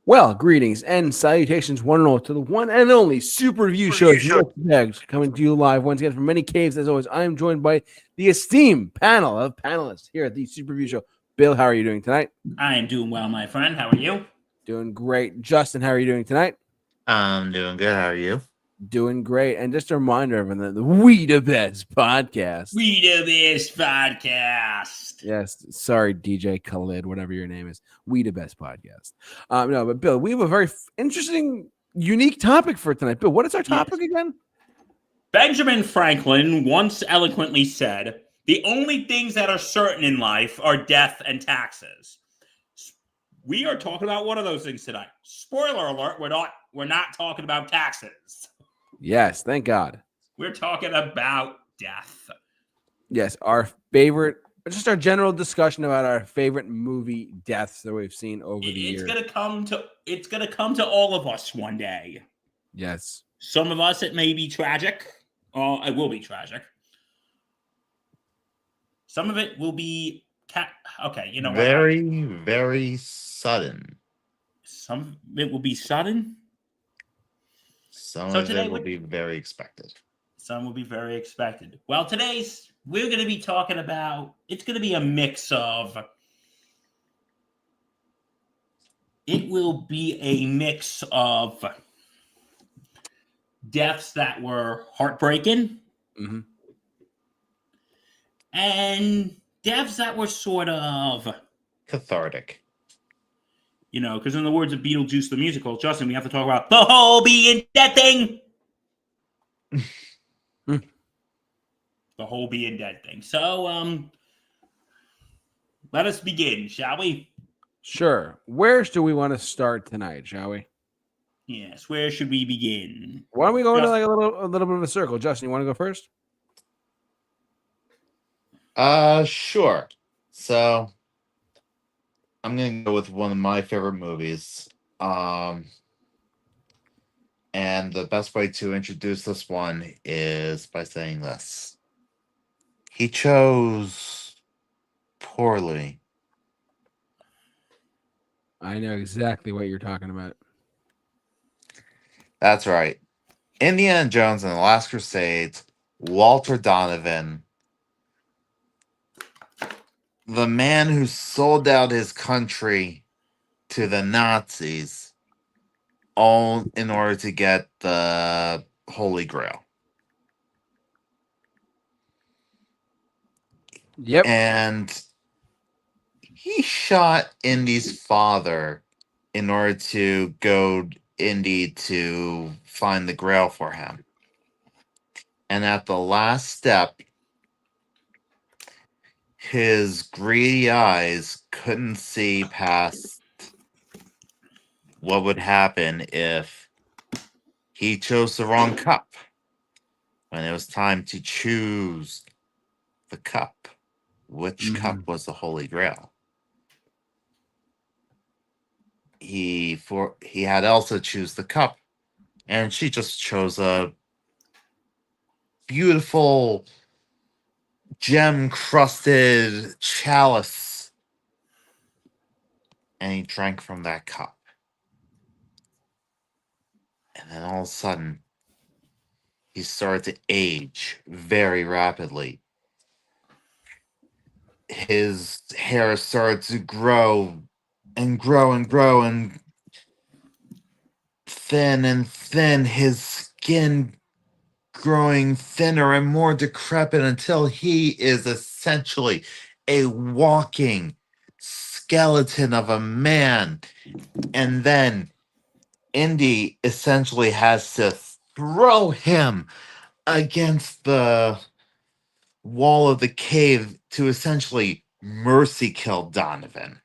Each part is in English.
Well, greetings and salutations, one and all, to the one and only Super Review Show's Milk Bags, coming to you live once again from many caves. As always, I am joined by the esteemed panel of panelists here at the Super Review Show. Bill, how are you doing tonight? I am doing well, my friend. How are you? Doing great. Justin, how are you doing tonight? I'm doing good. How are you? Doing great. And just a reminder, everyone, that the We the Best podcast. We the Best podcast. Yes, sorry, DJ Khalid, whatever your name is. We the Best podcast. No, but Bill, we have a very interesting, unique topic for tonight. Bill, what is our topic again? Benjamin Franklin once eloquently said, "The only things that are certain in life are death and taxes." We are talking about one of those things tonight. Spoiler alert, we're not talking about taxes. Yes, thank God. We're talking about death. Yes, our favorite, just our general discussion about our favorite movie deaths that we've seen over the years. It's gonna come to all of us one day. Yes. Some of us it may be tragic. It will be tragic. Some of it will be okay, you know very, very sudden. Some of it will be sudden. Some of it will be very expected. Some will be very expected. Well, we're going to be talking about, it's going to be a mix of, it will be a mix of deaths that were heartbreaking and deaths that were sort of cathartic. You know, because in the words of Beetlejuice the musical, Justin, we have to talk about the whole being dead thing. The whole being dead thing. So, let us begin, shall we? Sure. Where do we want to start tonight, shall we? Yes, where should we begin? Why don't we go into like a little bit of a circle? Justin, you want to go first? Sure. So I'm gonna go with one of my favorite movies. And the best way to introduce this one is by saying this. He chose poorly. I know exactly what you're talking about. That's right. Indiana Jones and the Last Crusade, Walter Donovan, the man who sold out his country to the Nazis, all in order to get the Holy Grail. Yep. And he shot Indy's father in order to goad Indy to find the Grail for him. And at the last step, his greedy eyes couldn't see past what would happen if he chose the wrong cup. When it was time to choose the cup, which cup was the Holy Grail? He had Elsa choose the cup, and she just chose a beautiful gem-crusted chalice, and he drank from that cup. And then all of a sudden, he started to age very rapidly. His hair started to grow and grow and grow and thin, his skin growing thinner and more decrepit until he is essentially a walking skeleton of a man. And then Indy essentially has to throw him against the wall of the cave to essentially mercy kill Donovan.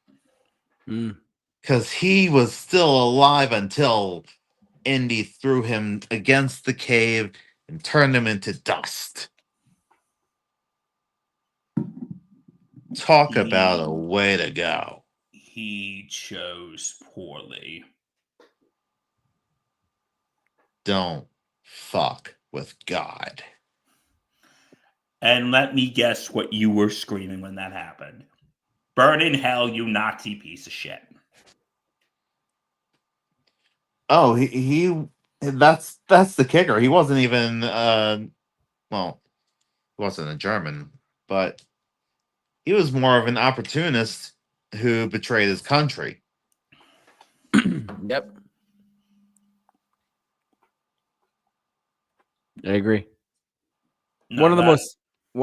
Because he was still alive until Indy threw him against the cave and turned him into dust. Talk about a way to go. He chose poorly. Don't fuck with God. And let me guess what you were screaming when that happened. Burn in hell, you Nazi piece of shit. Oh, he that's the kicker. He wasn't even well, he wasn't a German, but he was more of an opportunist who betrayed his country. Yep. I agree. No, One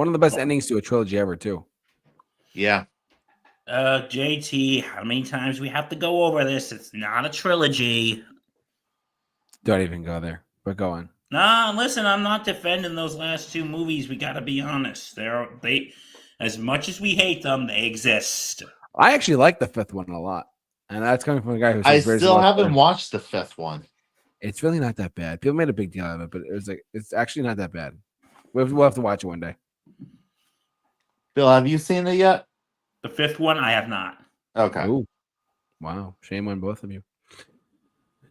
of the best endings to a trilogy ever, too. Yeah. JT, how many times we have to go over this? It's not a trilogy. Don't even go there. But go on. Nah, listen, I'm not defending those last two movies. We got to be honest. They, as much as we hate them, they exist. I actually like the fifth one a lot. And that's coming from a guy who I says Raiders of still the Lost haven't Ark. watched the fifth one. It's really not that bad. People made a big deal out of it, but it's actually not that bad. We'll have to watch it one day. Bill, have you seen it yet? The fifth one, I have not. Okay. Ooh. Wow. Shame on both of you.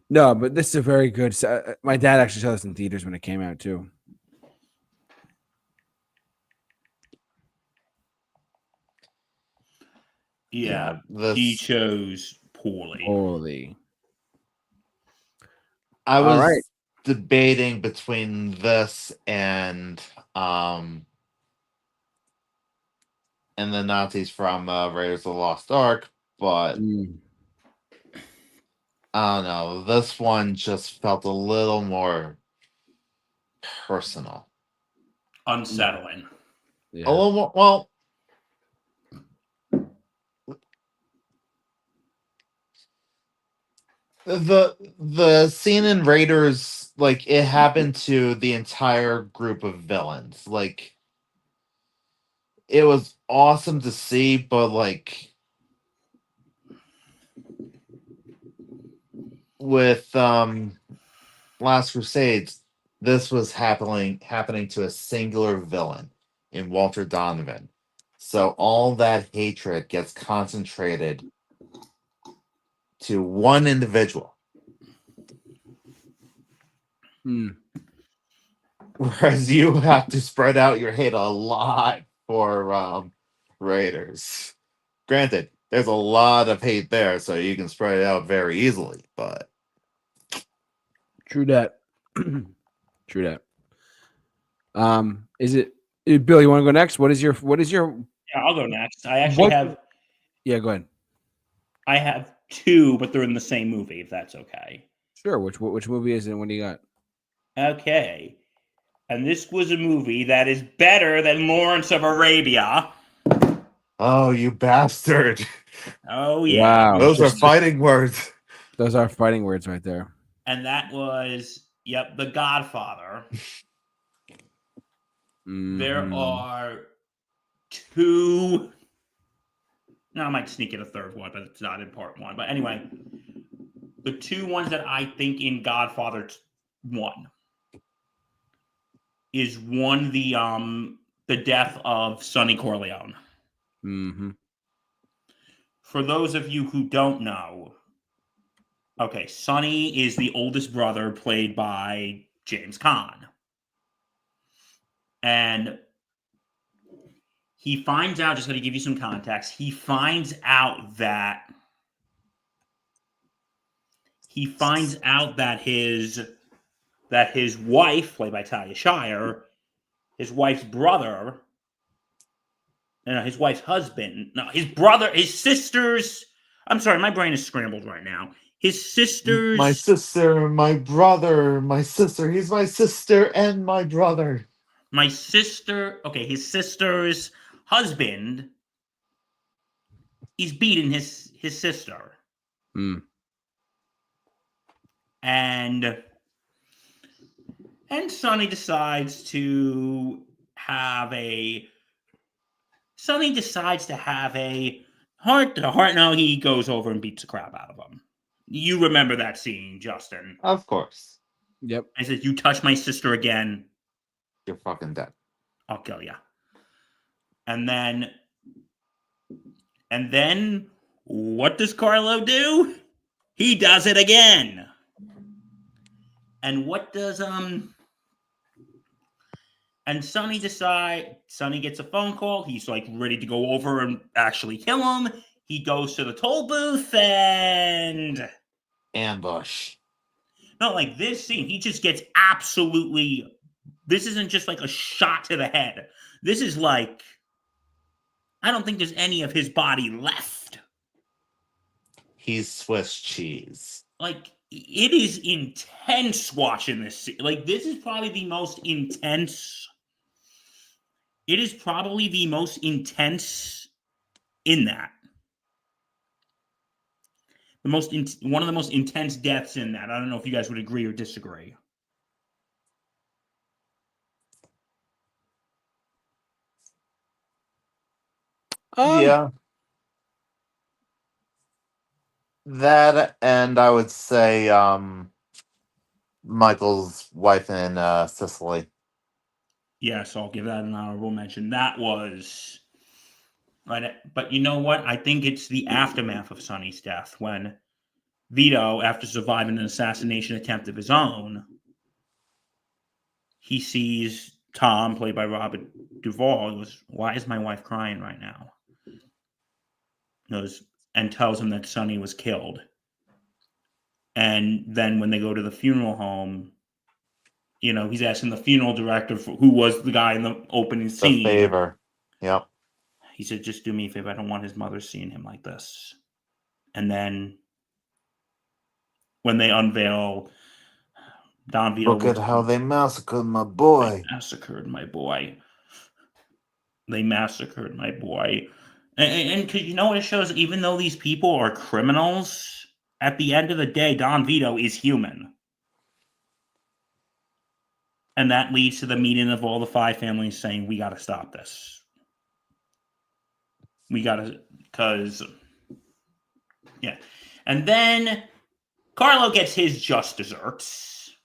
No, but this is a very good. My dad actually saw this in theaters when it came out, too. Yeah, this he chose poorly. Holy. I All was right. debating between this and the Nazis from Raiders of the Lost Ark, but I don't know. This one just felt a little more personal. Unsettling. Yeah. A little more. Well, the scene in Raiders, like, it happened to the entire group of villains. Like, it was awesome to see, but like with Last Crusades, this was happening to a singular villain in Walter Donovan. So all that hatred gets concentrated to one individual. Whereas you have to spread out your hate a lot for Raiders. Granted, there's a lot of hate there, so you can spread it out very easily, but True that. True that. Is it Bill? You want to go next? What is your? Yeah, I'll go next. I actually have. Yeah, go ahead. I have two, but they're in the same movie. If that's okay. Sure. Which movie is it? And what do you got? Okay. And this was a movie that is better than Lawrence of Arabia. oh, you bastard! Oh yeah. Wow. Those are fighting words. Those are fighting words right there. And that was The Godfather. There are two. Now I might sneak in a third one, but it's not in part one. But anyway, the two ones that I think in Godfather 1 is one the death of Sonny Corleone. For those of you who don't know, okay, Sonny is the oldest brother played by James Caan. And he finds out, just going to give you some context, he finds out that his wife, played by Talia Shire, his wife's brother, his wife's husband, no, his sister's, I'm sorry, my brain is scrambled right now. His sister's... My sister, my brother, my sister. He's my sister and my brother. His sister's husband, he's beating his sister. And Sonny decides to have a heart-to-heart. No, he goes over and beats the crap out of him. You remember that scene, Justin? Of course. Yep. I said, "You touch my sister again, you're fucking dead. I'll kill you." And then, what does Carlo do? He does it again. And what does and Sonny gets a phone call. He's like ready to go over and actually kill him. He goes to the toll booth and ambush. No, like this scene, he just gets absolutely. This isn't just like a shot to the head. This is like, I don't think there's any of his body left. He's Swiss cheese. Like, it is intense watching this scene. Like, this is probably the most intense. It is probably the most intense in that. One of the most intense deaths in that. I don't know if you guys would agree or disagree. Yeah. That, and I would say Michael's wife in Sicily. Yes, I'll give that an honorable mention. That was, but you know what? I think it's the aftermath of Sonny's death when Vito, after surviving an assassination attempt of his own, he sees Tom, played by Robert Duvall. He goes, "Why is my wife crying right now?" He goes, and tells him that Sonny was killed. And then when they go to the funeral home, he's asking the funeral director who was the guy in the opening scene. The favor. Yep. He said, "Just do me a favor. I don't want his mother seeing him like this." And then when they unveil Don Vito, look at how they massacred my boy. They massacred my boy. And because you know what it shows? Even though these people are criminals, at the end of the day, Don Vito is human. And that leads to the meeting of all the 5 families saying, we got to stop this. We got to, because, yeah. And then Carlo gets his just desserts.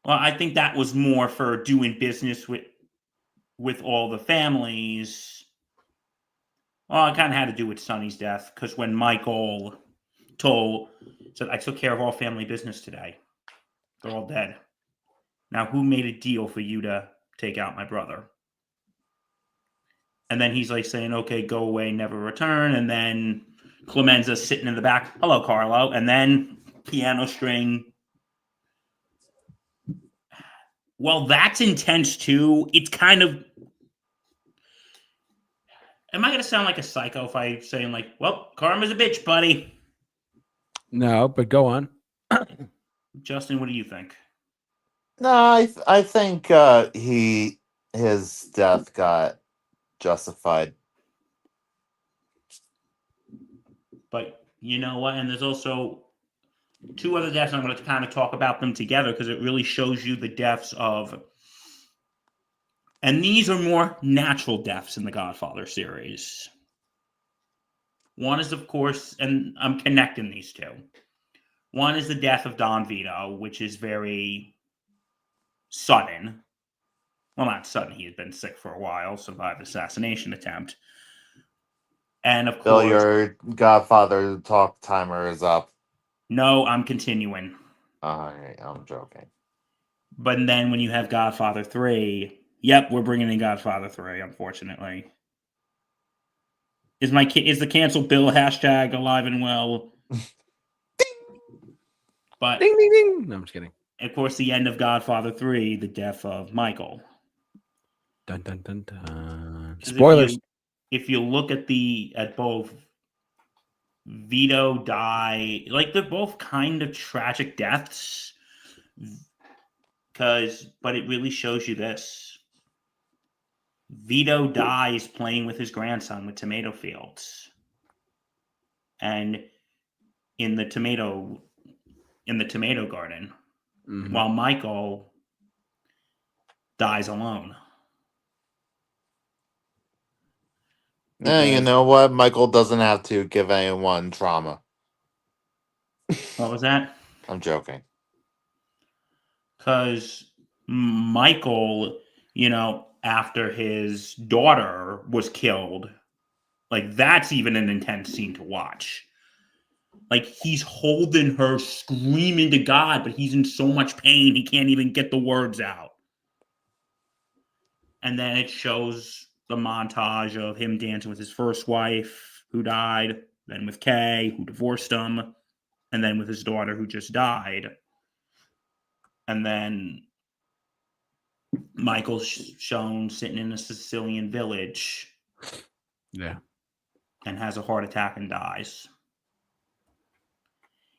Well, I think that was more for doing business with all the families. Well, it kind of had to do with Sonny's death, because when Michael said, "I took care of all family business today. They're all dead. Now, who made a deal for you to take out my brother?" And then he's like saying, "Okay, go away, never return." And then Clemenza's sitting in the back. "Hello, Carlo." And then piano string. Well, that's intense too. It's kind of. Am I going to sound like a psycho if I say, like, "Well, karma's a bitch, buddy"? No, but go on. Justin, what do you think? No, I think his death got justified. But you know what? And there's also 2 other deaths, and I'm going to kind of talk about them together because it really shows you the deaths of. And these are more natural deaths in the Godfather series. One is, of course, and I'm connecting these 2. One is the death of Don Vito, which is very sudden. Well, not sudden. He had been sick for a while, survived assassination attempt. And of Bill, course, your Godfather talk timer is up. No, I'm continuing. All right, I'm joking. But then when you have Godfather 3, yep, we're bringing in Godfather 3, unfortunately. Is the cancel Bill hashtag alive and well? But Ding, ding, ding. No, I'm just kidding. Of course, the end of Godfather 3, the death of Michael. Dun, dun, dun, dun. 'Cause Spoilers. If you look at both Vito die, like they're both kind of tragic deaths. But it really shows you this. Vito dies playing with his grandson with tomato fields. And in the tomato garden, while Michael dies alone. You know what? Michael doesn't have to give anyone trauma. What was that? I'm joking. Because Michael, after his daughter was killed, like that's even an intense scene to watch. Like he's holding her, screaming to God, but he's in so much pain he can't even get the words out. And then it shows the montage of him dancing with his first wife who died, then with Kay, who divorced him, and then with his daughter who just died. And then Michael's shown sitting in a Sicilian village. Yeah. And has a heart attack and dies.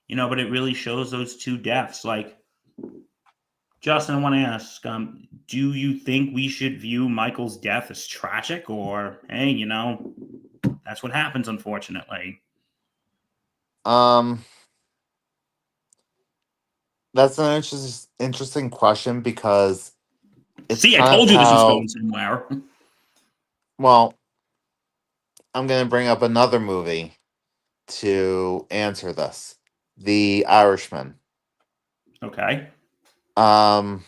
But it really shows those two deaths. Like, Justin, I want to ask, do you think we should view Michael's death as tragic, or, hey, that's what happens, unfortunately? That's an interesting question, because it's I kind told of you this was how, going somewhere. well, I'm going to bring up another movie to answer this. The Irishman. Okay. Do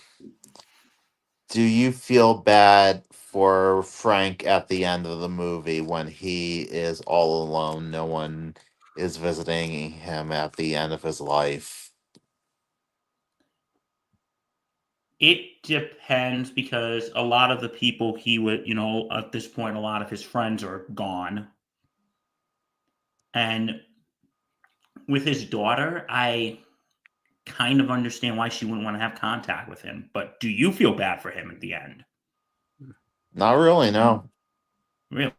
you feel bad for Frank at the end of the movie when he is all alone? No one is visiting him at the end of his life. It depends, because a lot of the people he would, at this point, a lot of his friends are gone. And with his daughter, I kind of understand why she wouldn't want to have contact with him. But do you feel bad for him at the end? Not really, no. Really?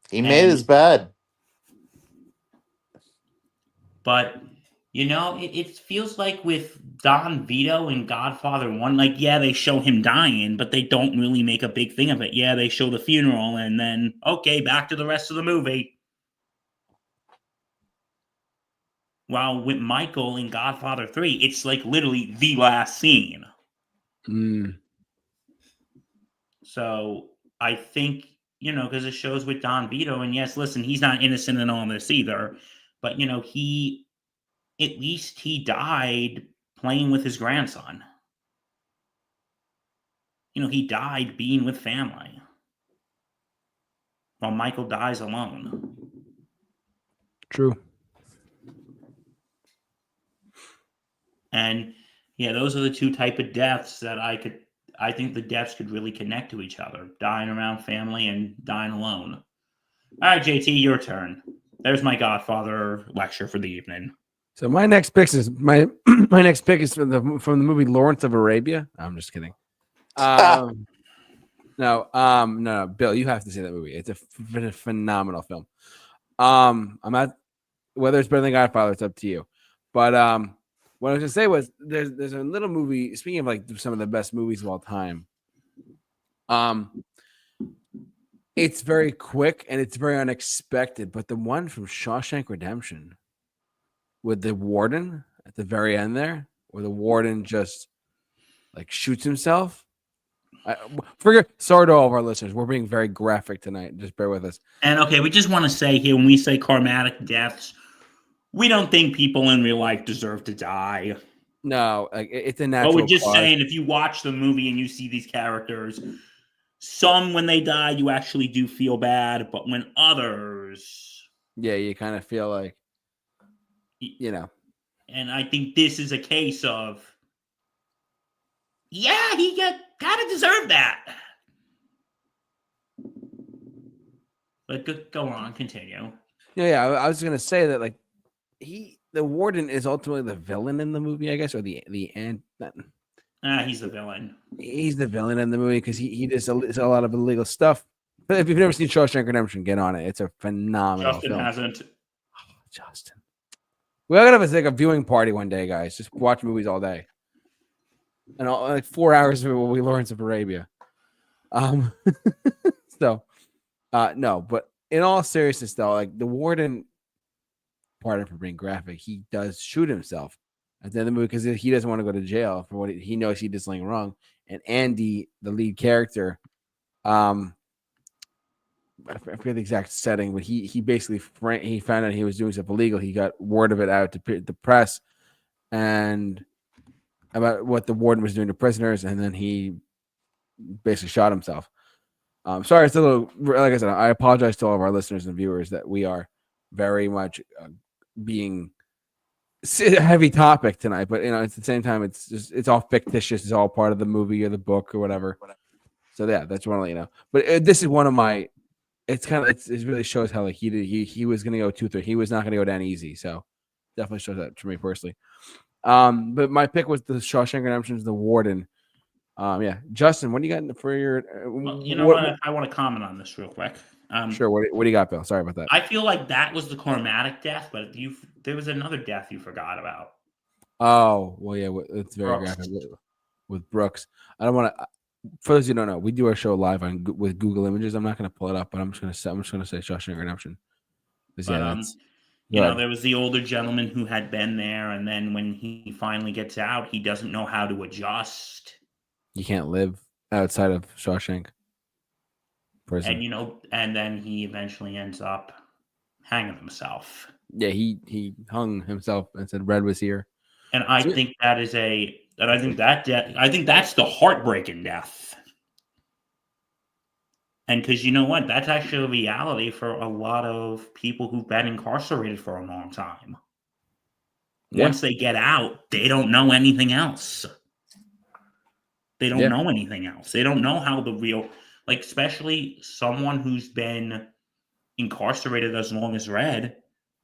He made his bed. But, it feels like with Don Vito in Godfather 1, like, yeah, they show him dying, but they don't really make a big thing of it. Yeah, they show the funeral, and then, okay, back to the rest of the movie. While with Michael in Godfather 3, it's like literally the last scene. So I think, because it shows with Don Vito, and yes, listen, he's not innocent in all this either, but, at least he died playing with his grandson. He died being with family, while Michael dies alone. True. And yeah, those are the two type of deaths that I think the deaths could really connect to each other: dying around family and dying alone. All right, JT, your turn. There's my Godfather lecture for the evening. So my next pick is my next pick is from the movie Lawrence of Arabia. I'm just kidding. No, Bill, you have to see that movie. It's a phenomenal film. I'm not, whether it's better than Godfather, it's up to you. But what I was gonna say was there's a little movie. Speaking of like some of the best movies of all time, it's very quick and it's very unexpected. But the one from Shawshank Redemption with the warden at the very end there, where the warden just like shoots himself. Sorry to all of our listeners. We're being very graphic tonight. Just bear with us. And okay, we just want to say here, when we say karmatic deaths, we don't think people in real life deserve to die. No, it's a natural. But we're just saying, if you watch the movie and you see these characters, some when they die, you actually do feel bad, but when others, yeah, you kind of feel like, And I think this is a case of, yeah, he kind of deserved that. But go on, continue. Yeah, I was gonna say that like the warden is ultimately the villain in the movie, I guess, or the end. He's the villain. He's the villain in the movie because he does a lot of illegal stuff. But if you've never seen Shawshank Redemption, get on it. It's a phenomenal Justin film. hasn't. Oh, Justin. We're gonna have a viewing party one day, guys. Just watch movies all day. And like 4 hours of it will be Lawrence of Arabia. So no, but in all seriousness though, like the warden, pardon for being graphic, he does shoot himself at the end of the movie because he doesn't want to go to jail for what he knows he did something wrong. And Andy, the lead character, I forget the exact setting, but he basically he found out he was doing stuff illegal. He got word of it out to the press and about what the warden was doing to prisoners, and then he basically shot himself. Sorry, it's a little, like I said, I apologize to all of our listeners and viewers that we are very much being a heavy topic tonight, but at the same time, it's all fictitious. It's all part of the movie or the book or whatever. So yeah, that's what I want to let you know. But this is one of my. It's kind of it really shows how like he was going to go 2-3. He was not going to go down easy. So Definitely shows that to me personally. But my pick was the Shawshank Redemption's The Warden. Yeah, Justin, what do you got for your? Well, you know what? I want to comment on this real quick. Sure. What do you got, Bill? Sorry about that. I feel like that was the karmatic death, but there was another death you forgot about. Oh well, yeah, it's very Brooks. graphic with Brooks. I don't want to. For those who don't know, we do our show live with Google Images. I'm not going to pull it up, but I'm just going to say Shawshank Redemption. But Yeah, that's you know, there was the older gentleman who had been there, and then when he finally gets out, he doesn't know how to adjust. You can't live outside of Shawshank prison. And you know, and then he eventually ends up hanging himself. Yeah, he hung himself and said Red was here. And I think that is I think that's the heartbreaking death. And because you know what? That's actually a reality for a lot of people who've been incarcerated for a long time. Yeah. Once they get out, they don't know anything else. They don't know anything else. They don't know how the real, like, especially someone who's been incarcerated as long as Red,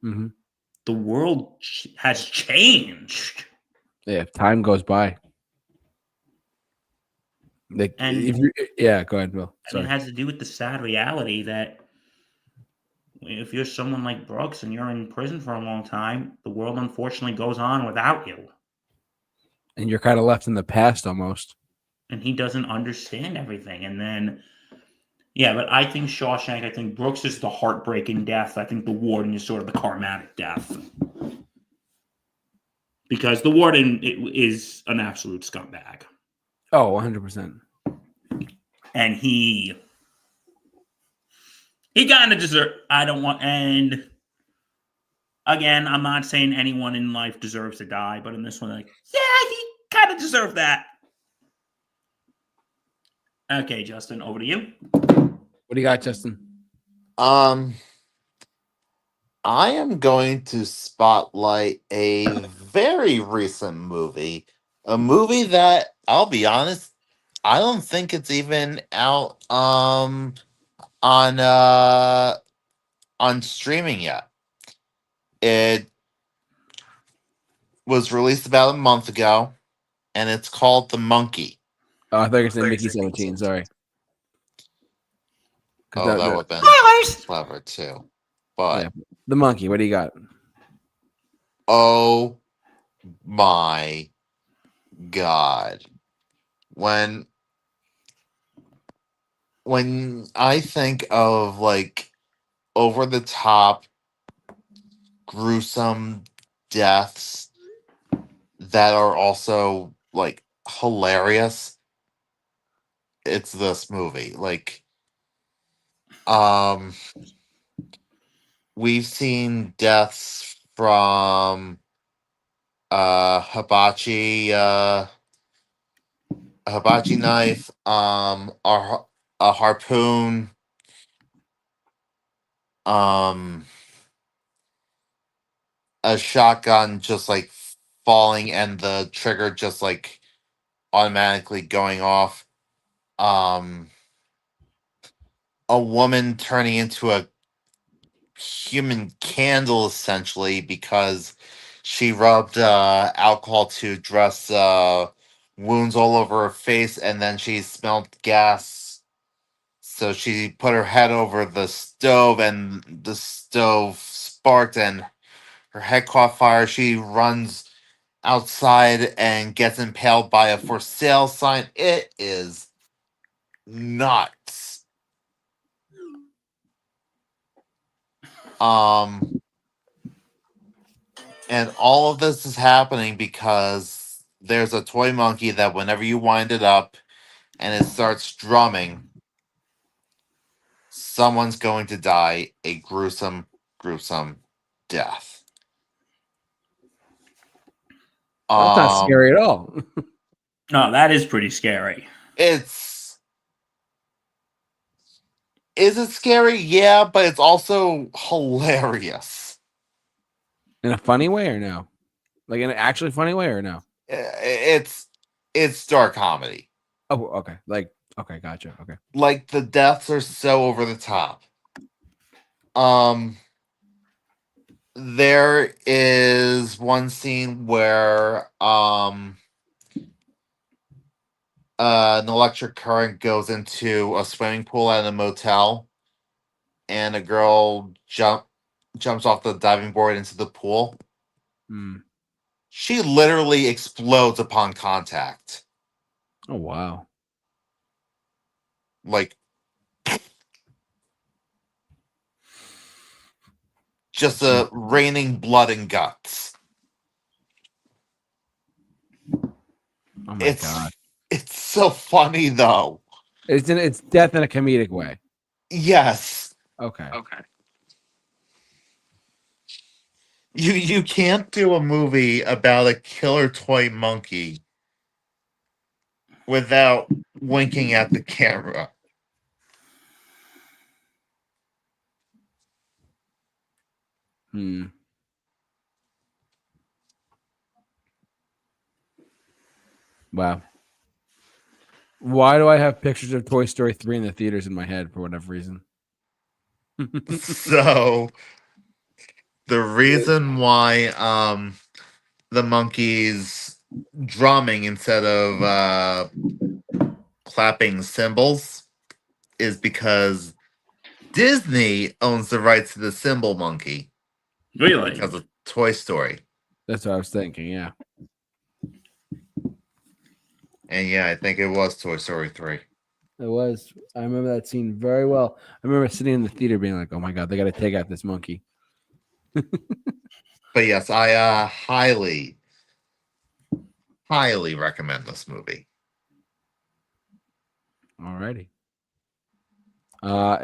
the world has changed. Yeah, time goes by. Go ahead, Bill. Sorry. It has to do with the sad reality that if you're someone like Brooks and you're in prison for a long time, the world unfortunately goes on without you. And you're kind of left in the past almost. And he doesn't understand everything. And then, yeah, but I think Shawshank, I think Brooks is the heartbreaking death. I think the Warden is sort of the karmatic death. Because the Warden is an absolute scumbag. Oh, 100%. And he kind of deserves. And again, I'm not saying anyone in life deserves to die, but in this one, like, yeah, he kind of deserved that. Okay, Justin, over to you. What do you got, Justin? I am going to spotlight a very recent movie. A movie that, I'll be honest, I don't think it's even out on streaming yet. It was released about a month ago, and it's called The Monkey. Oh, I thought you were saying Mickey 17. Sorry. Oh, that would have been clever too. But yeah, The Monkey, what do you got? Oh my God. When I think of like over the top gruesome deaths that are also like hilarious, it's this movie. Like we've seen deaths from hibachi knife, a harpoon, a shotgun just like falling and the trigger just like automatically going off, a woman turning into a human candle essentially because she rubbed alcohol to dress wounds all over her face, and then she smelled gas, so she put her head over the stove and the stove sparked and her head caught fire. She runs outside and gets impaled by a for sale sign. It is nuts. And all of this is happening because there's a toy monkey that whenever you wind it up and it starts drumming, someone's going to die a gruesome, gruesome death. That's not scary at all. No, that is pretty scary. Is it scary? Yeah, but it's also hilarious. In a funny way or no? Like in an actually funny way or no? It's dark comedy. Oh, okay. Okay, gotcha. Okay. Like the deaths are so over the top. there is one scene where an electric current goes into a swimming pool at a motel, and a girl jumps off the diving board into the pool. Hmm. She literally explodes upon contact. Oh wow. Like, just Jeez. raining blood and guts. Oh my god. It's so funny though. It's death in a comedic way. Yes. Okay. You can't do a movie about a killer toy monkey without winking at the camera. Hmm. Wow. Why do I have pictures of Toy Story 3 in the theaters in my head for whatever reason? So the reason why the monkey's drumming instead of clapping cymbals is because Disney owns the rights to the cymbal monkey Really? because of Toy Story. That's what I was thinking. Yeah. And yeah, I think it was Toy Story 3. It was. I remember that scene very well. I remember sitting in the theater being like, "Oh my god, they got to take out this monkey." But yes, I highly, highly recommend this movie. Alrighty.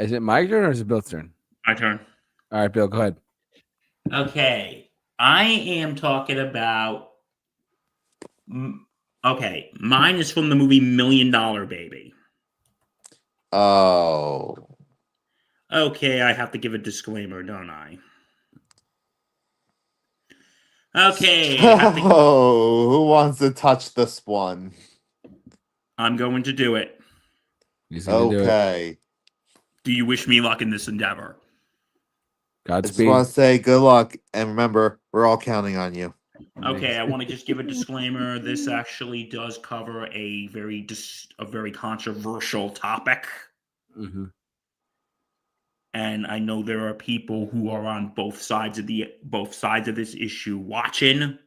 Is it my turn or is it Bill's turn? My turn. All right, Bill, go ahead. Okay. I am talking about. Okay. Mine is from the movie $1 Million Baby. Oh. Okay. I have to give a disclaimer, don't I? Okay. Oh, who wants to touch this one? I'm going to do it. He's gonna do it. Okay. Do you wish me luck in this endeavor? I just Godspeed. want to say good luck, and remember, we're all counting on you. Okay, I want to just give a disclaimer. This actually does cover a very controversial topic, Mm-hmm. and I know there are people who are on both sides of this issue watching.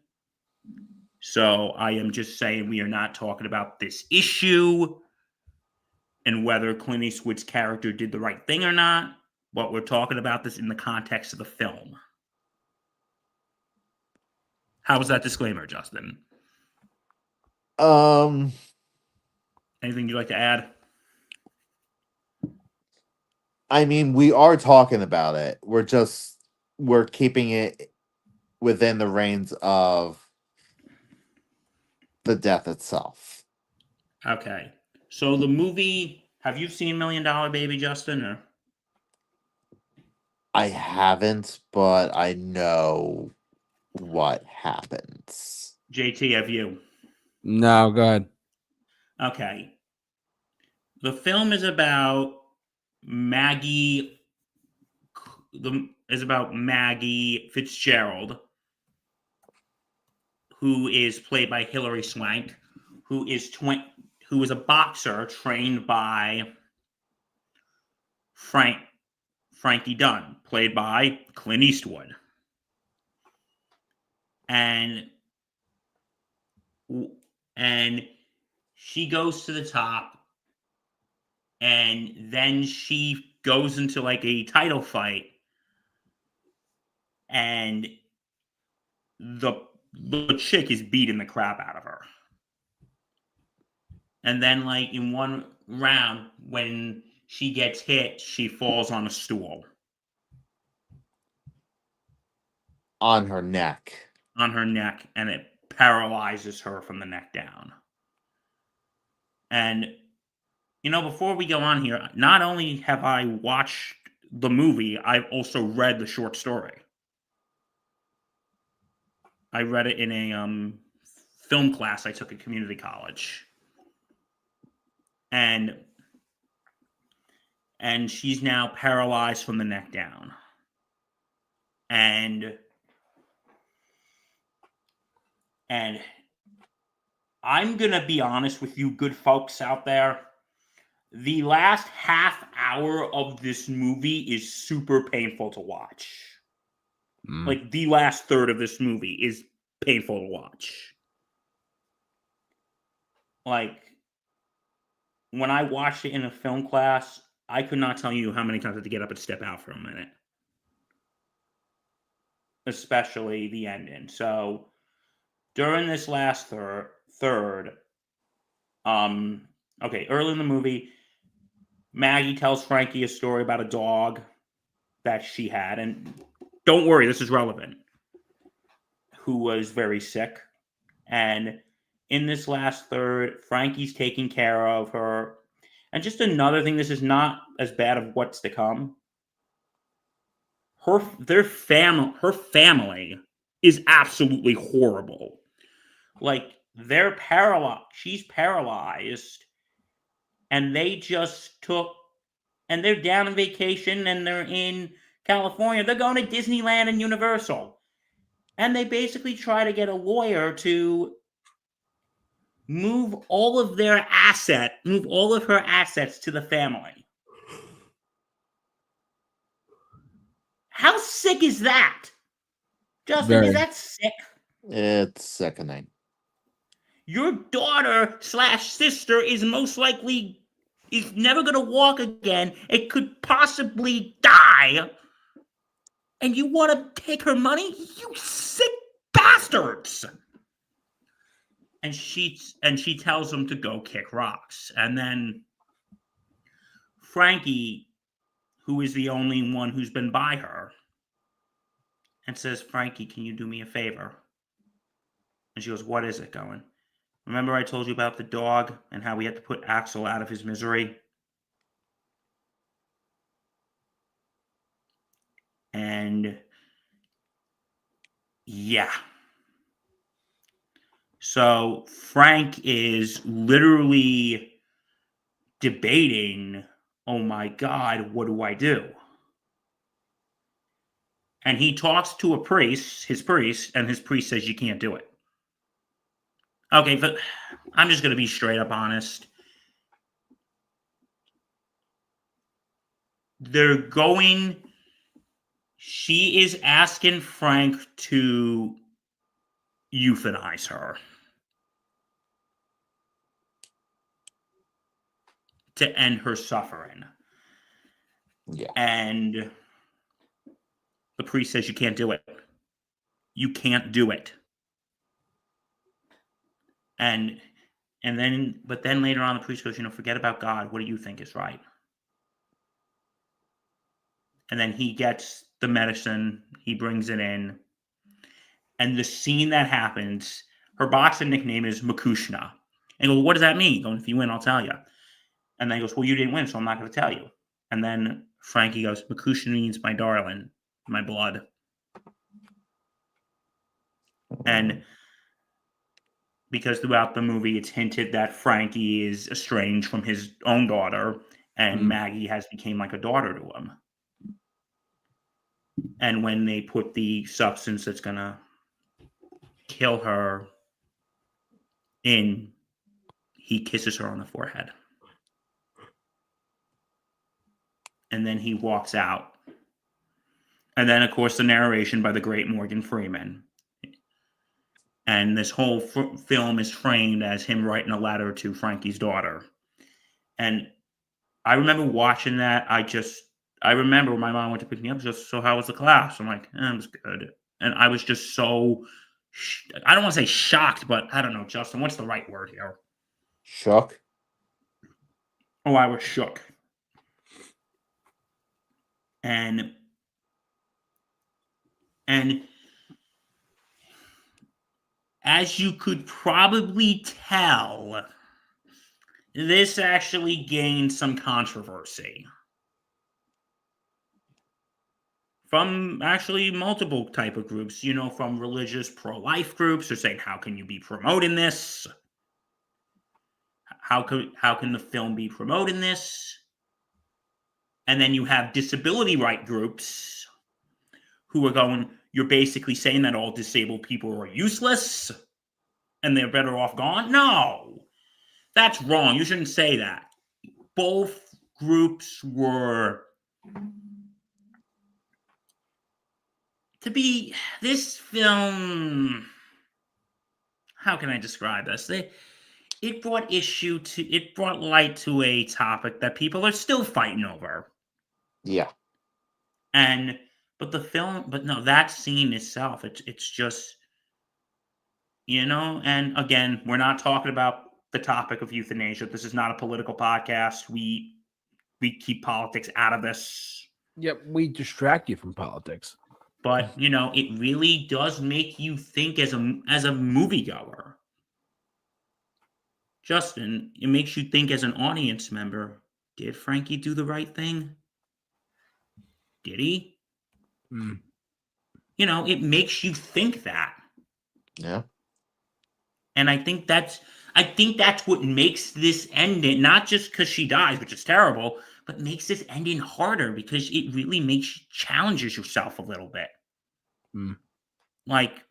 So I am just saying we are not talking about this issue and whether Clint Eastwood's character did the right thing or not, but we're talking about this in the context of the film. How was that disclaimer, Justin? Um, Anything you'd like to add? I mean, we are talking about it. We're keeping it within the reins of the death itself. Okay. So the movie, have you seen $1 Million Baby, Justin? Or? I haven't, but I know what happens. JT, have you? No, go ahead. Okay. The film is about Maggie. Is about Maggie Fitzgerald, who is played by Hilary Swank, who is a boxer trained by Frankie Dunn, played by Clint Eastwood, and she goes to the top, and then she goes into like a title fight, and the chick is beating the crap out of her. And then, like, in one round, when she gets hit, she falls on a stool. On her neck. On her neck, and it paralyzes her from the neck down. And, before we go on here, not only have I watched the movie, I've also read the short story. I read it in a film class I took at community college. And she's now paralyzed from the neck down. And And I'm going to be honest with you good folks out there. The last half hour of this movie is super painful to watch. Like, the last third of this movie is painful to watch. Like, when I watched it in a film class, I could not tell you how many times I had to get up and step out for a minute. Especially the ending. So, during this last third, early in the movie, Maggie tells Frankie a story about a dog that she had, and don't worry, this is relevant, who was very sick. And in this last third, Frankie's taking care of her. And just another thing, this is not as bad of what's to come. Her family is absolutely horrible. Like, they're paralyzed. She's paralyzed. And they just and they're down on vacation and they're in California. They're going to Disneyland and Universal. And they basically try to get a lawyer to move all of her assets to the family. How sick is that? Justin, is that sick? It's sickening. Your daughter / sister is most likely never going to walk again. It could possibly die. And you want to take her money? You sick bastards! And she tells him to go kick rocks. And then Frankie, who is the only one who's been by her, and says, Frankie, can you do me a favor? And she goes, what is it, going? Remember I told you about the dog and how we had to put Axel out of his misery? And yeah. So Frank is literally debating, oh my God, what do I do? And he talks to his priest, and his priest says you can't do it. Okay, but I'm just going to be straight up honest. She is asking Frank to euthanize her. To end her suffering. Yeah. And the priest says you can't do it. You can't do it. But then later on, the priest goes, forget about God. What do you think is right? And then he gets the medicine. He brings it in. And the scene that happens, her boxing nickname is Makushna. And he goes, what does that mean? If you win, I'll tell you. And then he goes, well, you didn't win, so I'm not going to tell you. And then Frankie goes, Makushna means my darling, my blood. And because throughout the movie, it's hinted that Frankie is estranged from his own daughter, and Maggie has become like a daughter to him. And when they put the substance that's going to kill her in, he kisses her on the forehead. And then he walks out. And then, of course, the narration by the great Morgan Freeman. And this whole film is framed as him writing a letter to Frankie's daughter. And I remember watching that. I remember when my mom went to pick me up, just, so how was the class? I'm like, it was good. And I was just so, I don't want to say shocked, but I don't know, Justin, what's the right word here? Shock? Oh, I was shook. And as you could probably tell, this actually gained some controversy from actually multiple type of groups, from religious pro-life groups. They're saying, how can you be promoting this? How can the film be promoting this? And then you have disability right groups who are going, you're basically saying that all disabled people are useless. and they're better off gone? No, that's wrong. You shouldn't say that. Both groups were this film. How can I describe this? It brought light to a topic that people are still fighting over. Yeah. But no, that scene itself, it's just, and again, we're not talking about the topic of euthanasia. This is not a political podcast. We keep politics out of this. Yep, we distract you from politics. But, it really does make you think as a moviegoer. Justin, it makes you think as an audience member, did Frankie do the right thing? Did he? Mm. It makes you think that. Yeah. And I think that's what makes this ending, not just because she dies, which is terrible, but makes this ending harder because it really challenges yourself a little bit. Mm. Like,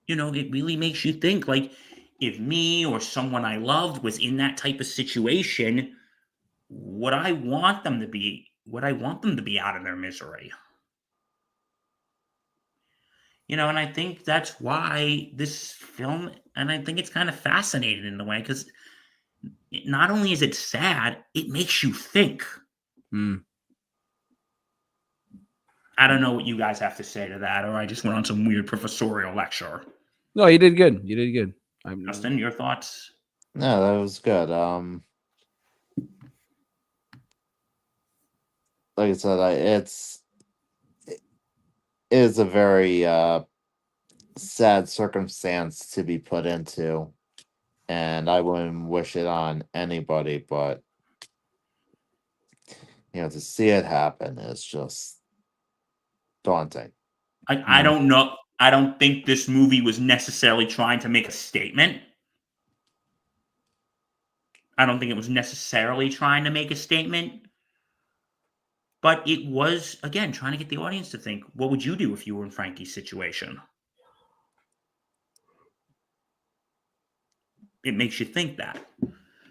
it really makes you think, like, if me or someone I loved was in that type of situation, would I want them to be out of their misery? And I think that's why this film, and I think it's kind of fascinating in a way, because not only is it sad, it makes you think. Mm. I don't know what you guys have to say to that, or I just went on some weird professorial lecture. No, you did good. You did good. Justin, your thoughts? No, that was good. Like I said, it is a very sad circumstance to be put into, and I wouldn't wish it on anybody, but to see it happen is just daunting. I don't know. I don't think this movie was necessarily trying to make a statement. I don't think it was necessarily trying to make a statement. But it was, again, trying to get the audience to think, what would you do if you were in Frankie's situation? It makes you think that.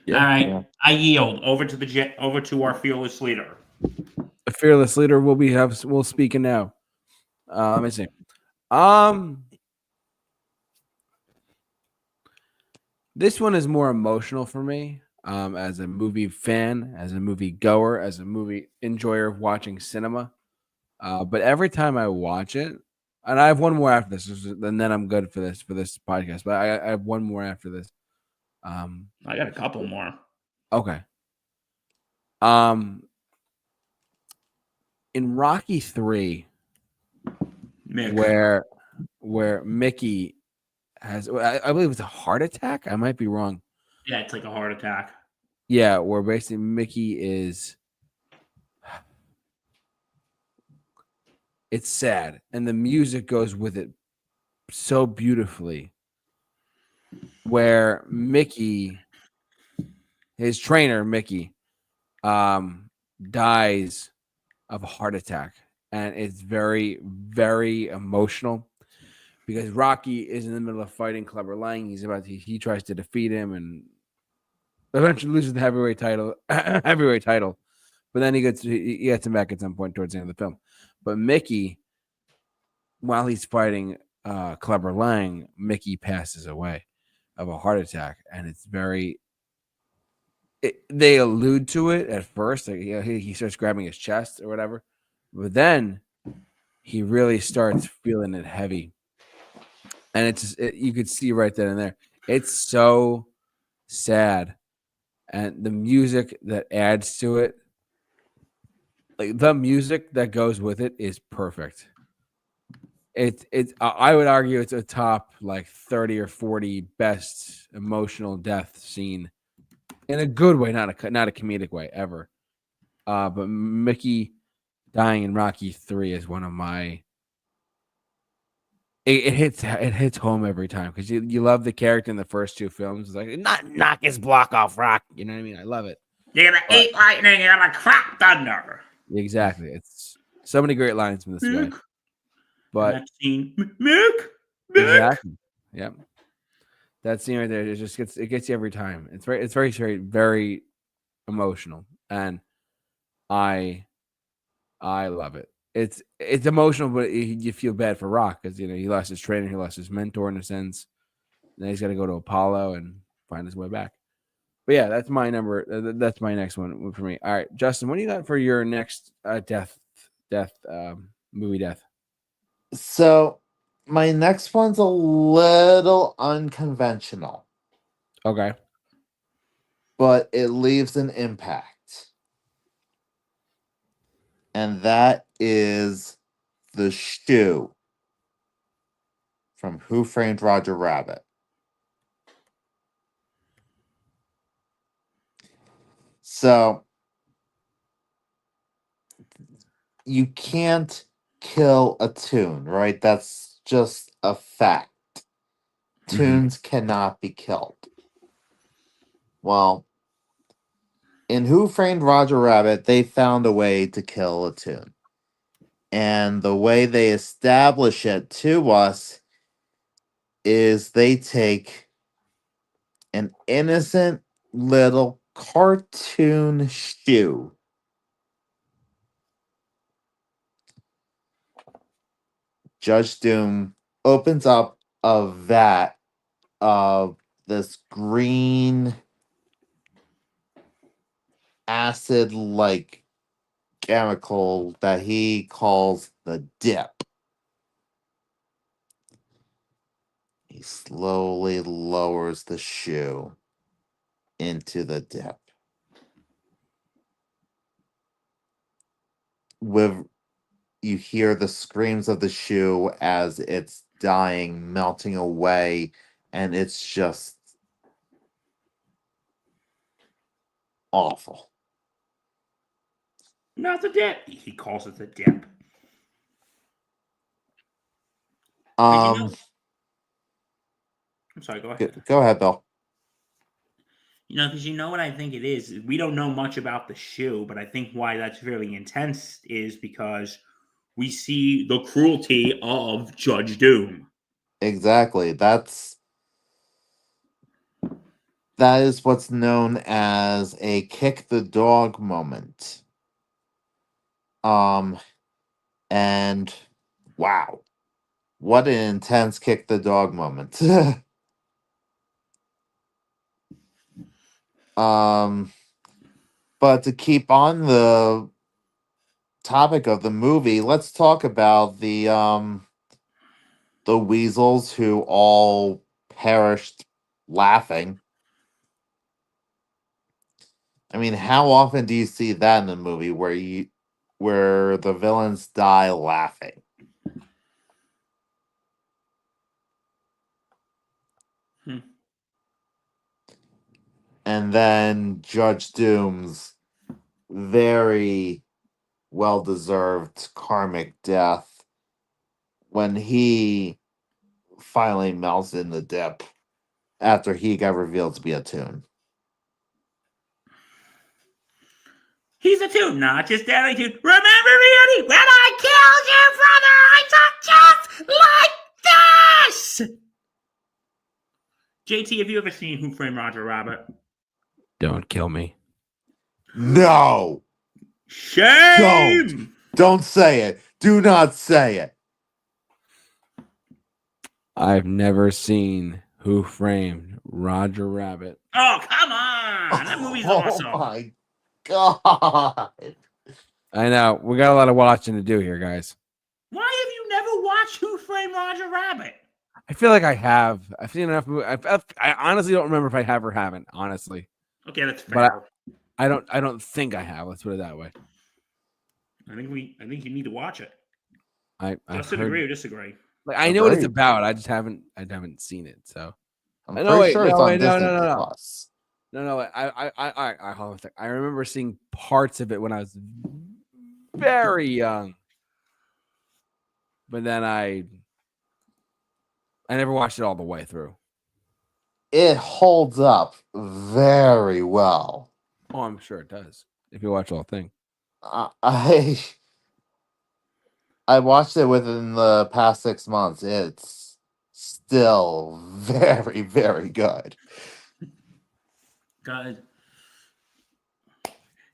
Yeah. All right. Yeah. I yield over to our fearless leader. The fearless leader will speak now. Let me see. This one is more emotional for me. As a movie fan, as a movie goer, as a movie enjoyer of watching cinema. But every time I watch it, and I have one more after this, and then I'm good for this podcast. But I have one more after this. I got a couple more. Okay. In Rocky 3, where Mickey has, I believe it's a heart attack. I might be wrong. Yeah, it's like a heart attack. Yeah, where basically Mickey is. It's sad, and the music goes with it so beautifully. Where Mickey, his trainer Mickey, dies of a heart attack, and it's very, very emotional because Rocky is in the middle of fighting Clubber Lang. He tries to defeat him and eventually loses the heavyweight title. But then he gets him back at some point towards the end of the film. But Mickey, while he's fighting Clubber Lang, Mickey passes away of a heart attack, and it's very. They allude to it at first. Like, he starts grabbing his chest or whatever, but then he really starts feeling it heavy, and you could see right then and there. It's so sad, and the music that adds to it, like the music that goes with it, is perfect. I would argue it's a top like 30 or 40 best emotional death scene. In a good way, not a comedic way ever. But Mickey dying in Rocky 3 is one of my. It hits home every time because you love the character in the first two films. It's like knock his block off, Rock. You know what I mean? I love it. You're gonna eat lightning. You're gonna crack thunder. Exactly. It's so many great lines from this guy. But that scene, Mick. Exactly. Yep. That scene right there, it gets you every time. It's very emotional, and I love it. It's emotional, but you feel bad for Rock because he lost his trainer, he lost his mentor in a sense. Then he's got to go to Apollo and find his way back. But yeah, that's my number. That's my next one for me. All right, Justin, what do you got for your next movie death? So my next one's a little unconventional, Okay. but it leaves an impact. And that is the shoe from Who Framed Roger Rabbit. So you can't kill a tune, right? That's just a fact. Tunes cannot be killed. Well, in Who Framed Roger Rabbit, they found a way to kill a tune. And the way they establish it to us is they take an innocent little cartoon shoe. Judge Doom opens up a vat of this green acid like chemical that he calls the dip. He slowly lowers the shoe into the dip. With you hear the screams of the shoe as it's dying, melting away, and it's just awful. Not the dip. He calls it the dip. Um, I'm sorry, go ahead. go ahead, Bill. Because what I think it is. We don't know much about the shoe, but I think why that's really intense is because we see the cruelty of Judge Doom. Exactly. That is what's known as a kick the dog moment. And wow, what an intense kick the dog moment. But to keep on the topic of the movie, let's talk about the weasels who all perished laughing. I mean, how often do you see that in a movie where the villains die laughing? And then Judge Doom's very well deserved karmic death when he finally melts in the dip after he got revealed to be a tune. He's a tune, not just Danny Tune. Remember me, Eddie, when I killed your brother, I talked just like this! JT, have you ever seen Who Framed Roger Rabbit? Don't kill me. No! Shame! Don't say it. Do not say it. I've never seen Who Framed Roger Rabbit. Oh, come on! That movie's awesome. Oh my God. I know. We got a lot of watching to do here, guys. Why have you never watched Who Framed Roger Rabbit? I feel like I have. I've seen enough movies. I honestly don't remember if I have or haven't, honestly. Okay, that's fair. But I don't think I have. Let's put it that way. I think you need to watch it. I Justin, agree or disagree? Like, I know what it's about. I just haven't seen it. So I'm pretty sure it's on Disney Plus. No. Hold on a sec. I remember seeing parts of it when I was very young, but then I never watched it all the way through. It holds up very well. Oh, I'm sure it does. If you watch the whole thing, I watched it within the past 6 months. It's still very, very good. God.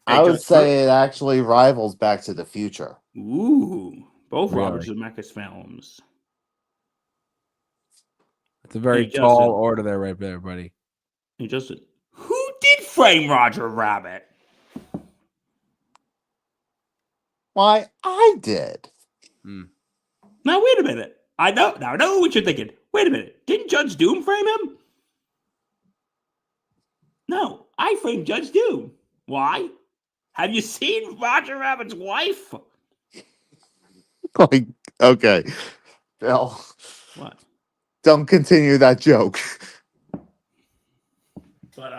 I would say it actually rivals Back to the Future. Ooh, both Really? Robert Zemeckis films. It's a very Hey, tall Justin. order there, right there, buddy. Hey, Justin. Who did frame Roger Rabbit? Why, I did. Now, wait a minute. I know what you're thinking. Wait a minute. Didn't Judge Doom frame him? No, I framed Judge Doom. Why? Have you seen Roger Rabbit's wife? Like, okay, Bill, What? don't continue that joke. But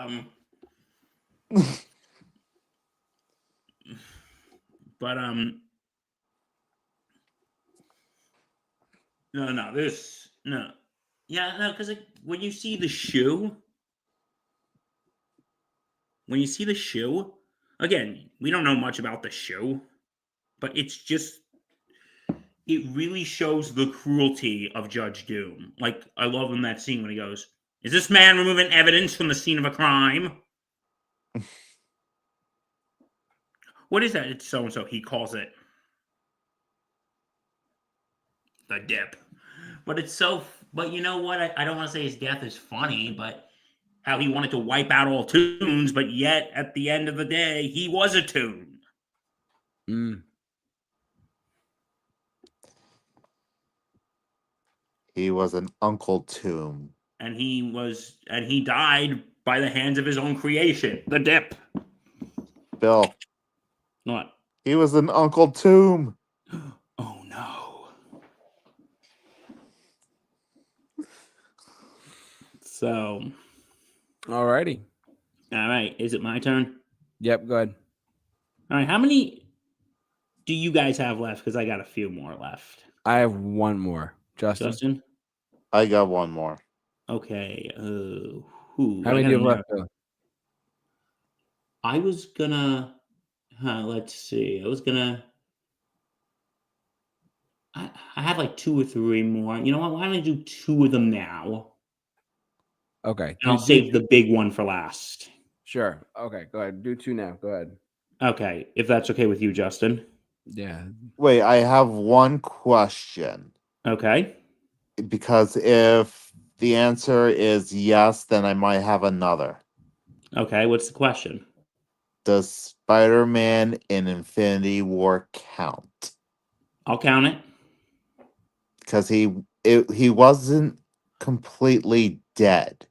but no. Yeah, no, because when you see the shoe, again, we don't know much about the shoe, but it really shows the cruelty of Judge Doom. Like, I love in that scene when he goes, "Is this man removing evidence from the scene of a crime?" What is that? It's so and so. He calls it the dip. But it's so. But you know what? I don't want to say his death is funny, but how he wanted to wipe out all tunes, but yet at the end of the day, he was a tune. He was an Uncle Tomb. And he died by the hands of his own creation, the dip. Bill. What? He was an Uncle Tomb. Oh no. So. Alrighty. All right. Is it my turn? Yep, go ahead. All right. How many do you guys have left? Because I got a few more left. I have one more. Justin? I got one more. Okay. How many do you have left, Bill? I was gonna. Let's see. I have like 2 or 3 more. You know what? Why don't I do 2 of them now? Okay. And I'll save the big one for last. Sure. Okay, go ahead. Do 2 now. Go ahead. Okay. If that's okay with you, Justin. Yeah. Wait, I have one question. Okay. Because if the answer is yes, then I might have another. Okay. What's the question? Does Spider-Man in Infinity War count? I'll count it. Because he wasn't completely dead.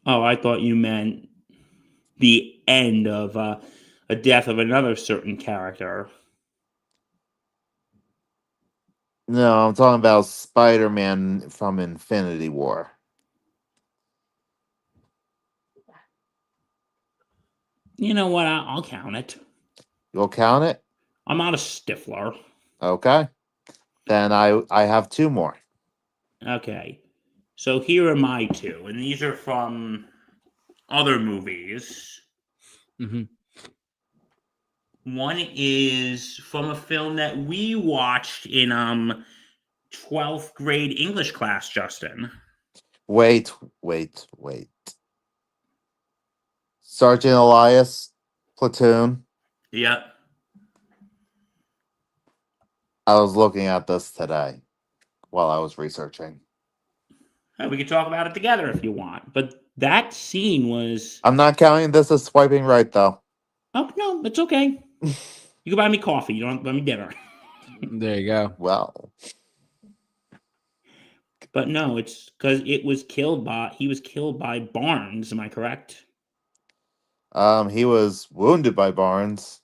Oh, I thought you meant the end of a death of another certain character. No, I'm talking about Spider-Man from Infinity War. You know what? I'll count it. You'll count it? I'm not a stiffler. Okay. Then I have 2 more. Okay. So here are my 2, and these are from other movies. Mm-hmm. One is from a film that we watched in 12th grade English class, Justin. Wait. Sergeant Elias, Platoon. Yep. I was looking at this today while I was researching. We could talk about it together if you want. But that scene was... I'm not counting this as swiping right, though. Oh, no, it's okay. You can buy me coffee. You don't have to buy me dinner. There you go. Well. But no, it's because he was killed by Barnes. Am I correct? He was wounded by Barnes.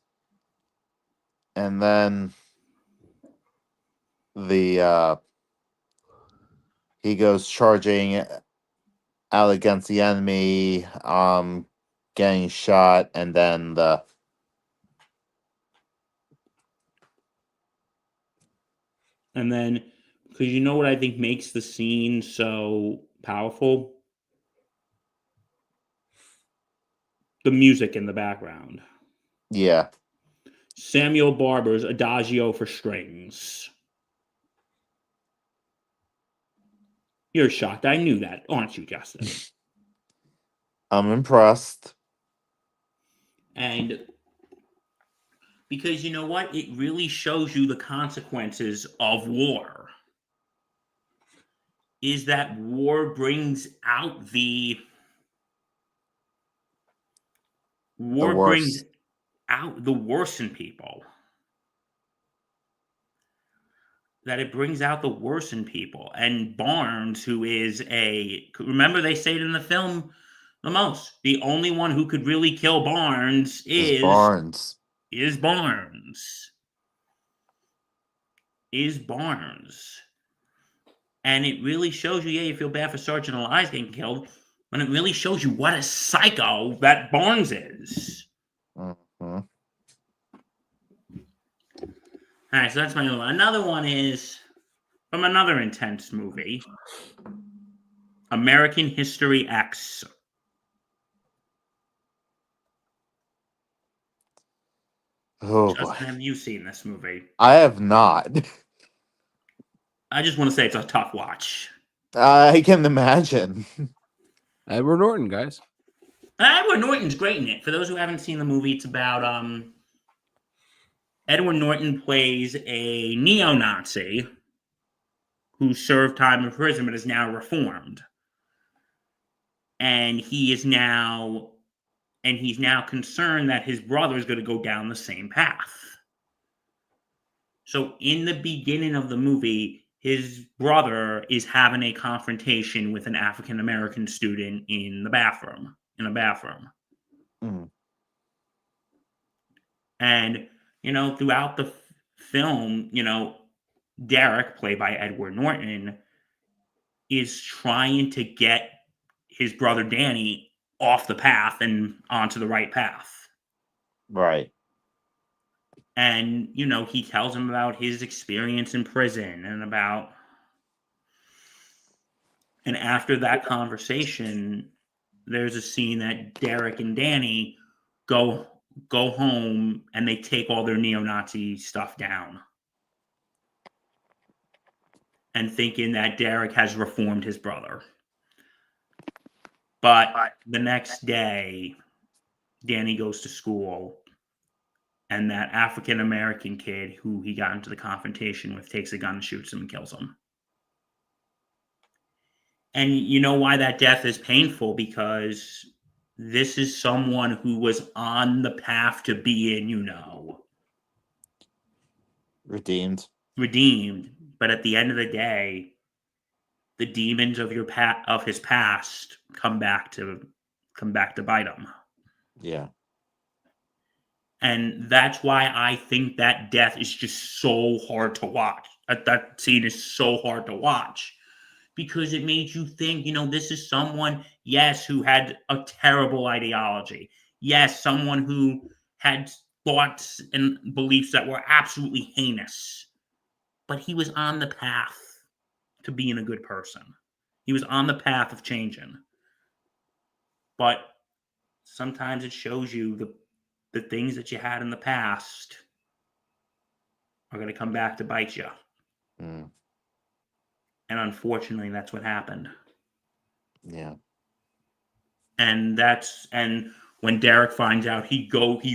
And then he goes charging out against the enemy, getting shot, and then And then, because you know what I think makes the scene so powerful? The music in the background. yeah. Samuel Barber's Adagio for Strings. You're shocked. I knew that, aren't you, Justin? I'm impressed. And because you know what? It really shows you the consequences of war. Is that war brings out the worst. worst in people. That it brings out the worst in people. And Barnes, who is remember they say it in the film the most. The only one who could really kill Barnes Is Barnes. Is Barnes. Is Barnes. And it really shows you, you feel bad for Sergeant Elias getting killed, but it really shows you what a psycho that Barnes is. Mm-hmm. All right, so that's my one. Another one is from another intense movie, American History X. Oh, Justin, boy. have you seen this movie? I have not. I just want to say it's a tough watch. I can imagine. Edward Norton, guys. Edward Norton's great in it. For those who haven't seen the movie, it's about Edward Norton plays a neo-Nazi who served time in prison but is now reformed. And he's now concerned that his brother is going to go down the same path. So in the beginning of the movie, his brother is having a confrontation with an African-American student in a bathroom. Mm. And, throughout the film, Derek, played by Edward Norton, is trying to get his brother Danny off the path and onto the right path. Right. And, he tells him about his experience in prison and after that conversation, there's a scene that Derek and Danny go home and they take all their neo-Nazi stuff down. And thinking that Derek has reformed his brother. But the next day, Danny goes to school, and that African-American kid who he got into the confrontation with takes a gun and shoots him and kills him. And you know why that death is painful? Because this is someone who was on the path to being, Redeemed. But at the end of the day, the demons of his past come back to bite him. Yeah. And that's why I think that death is just so hard to watch. That scene is so hard to watch because it made you think, this is someone, yes, who had a terrible ideology. Yes, someone who had thoughts and beliefs that were absolutely heinous. But he was on the path to being a good person. He was on the path of changing. But sometimes it shows you the things that you had in the past are going to come back to bite you. Mm. And unfortunately, that's what happened. Yeah. And when Derek finds out, he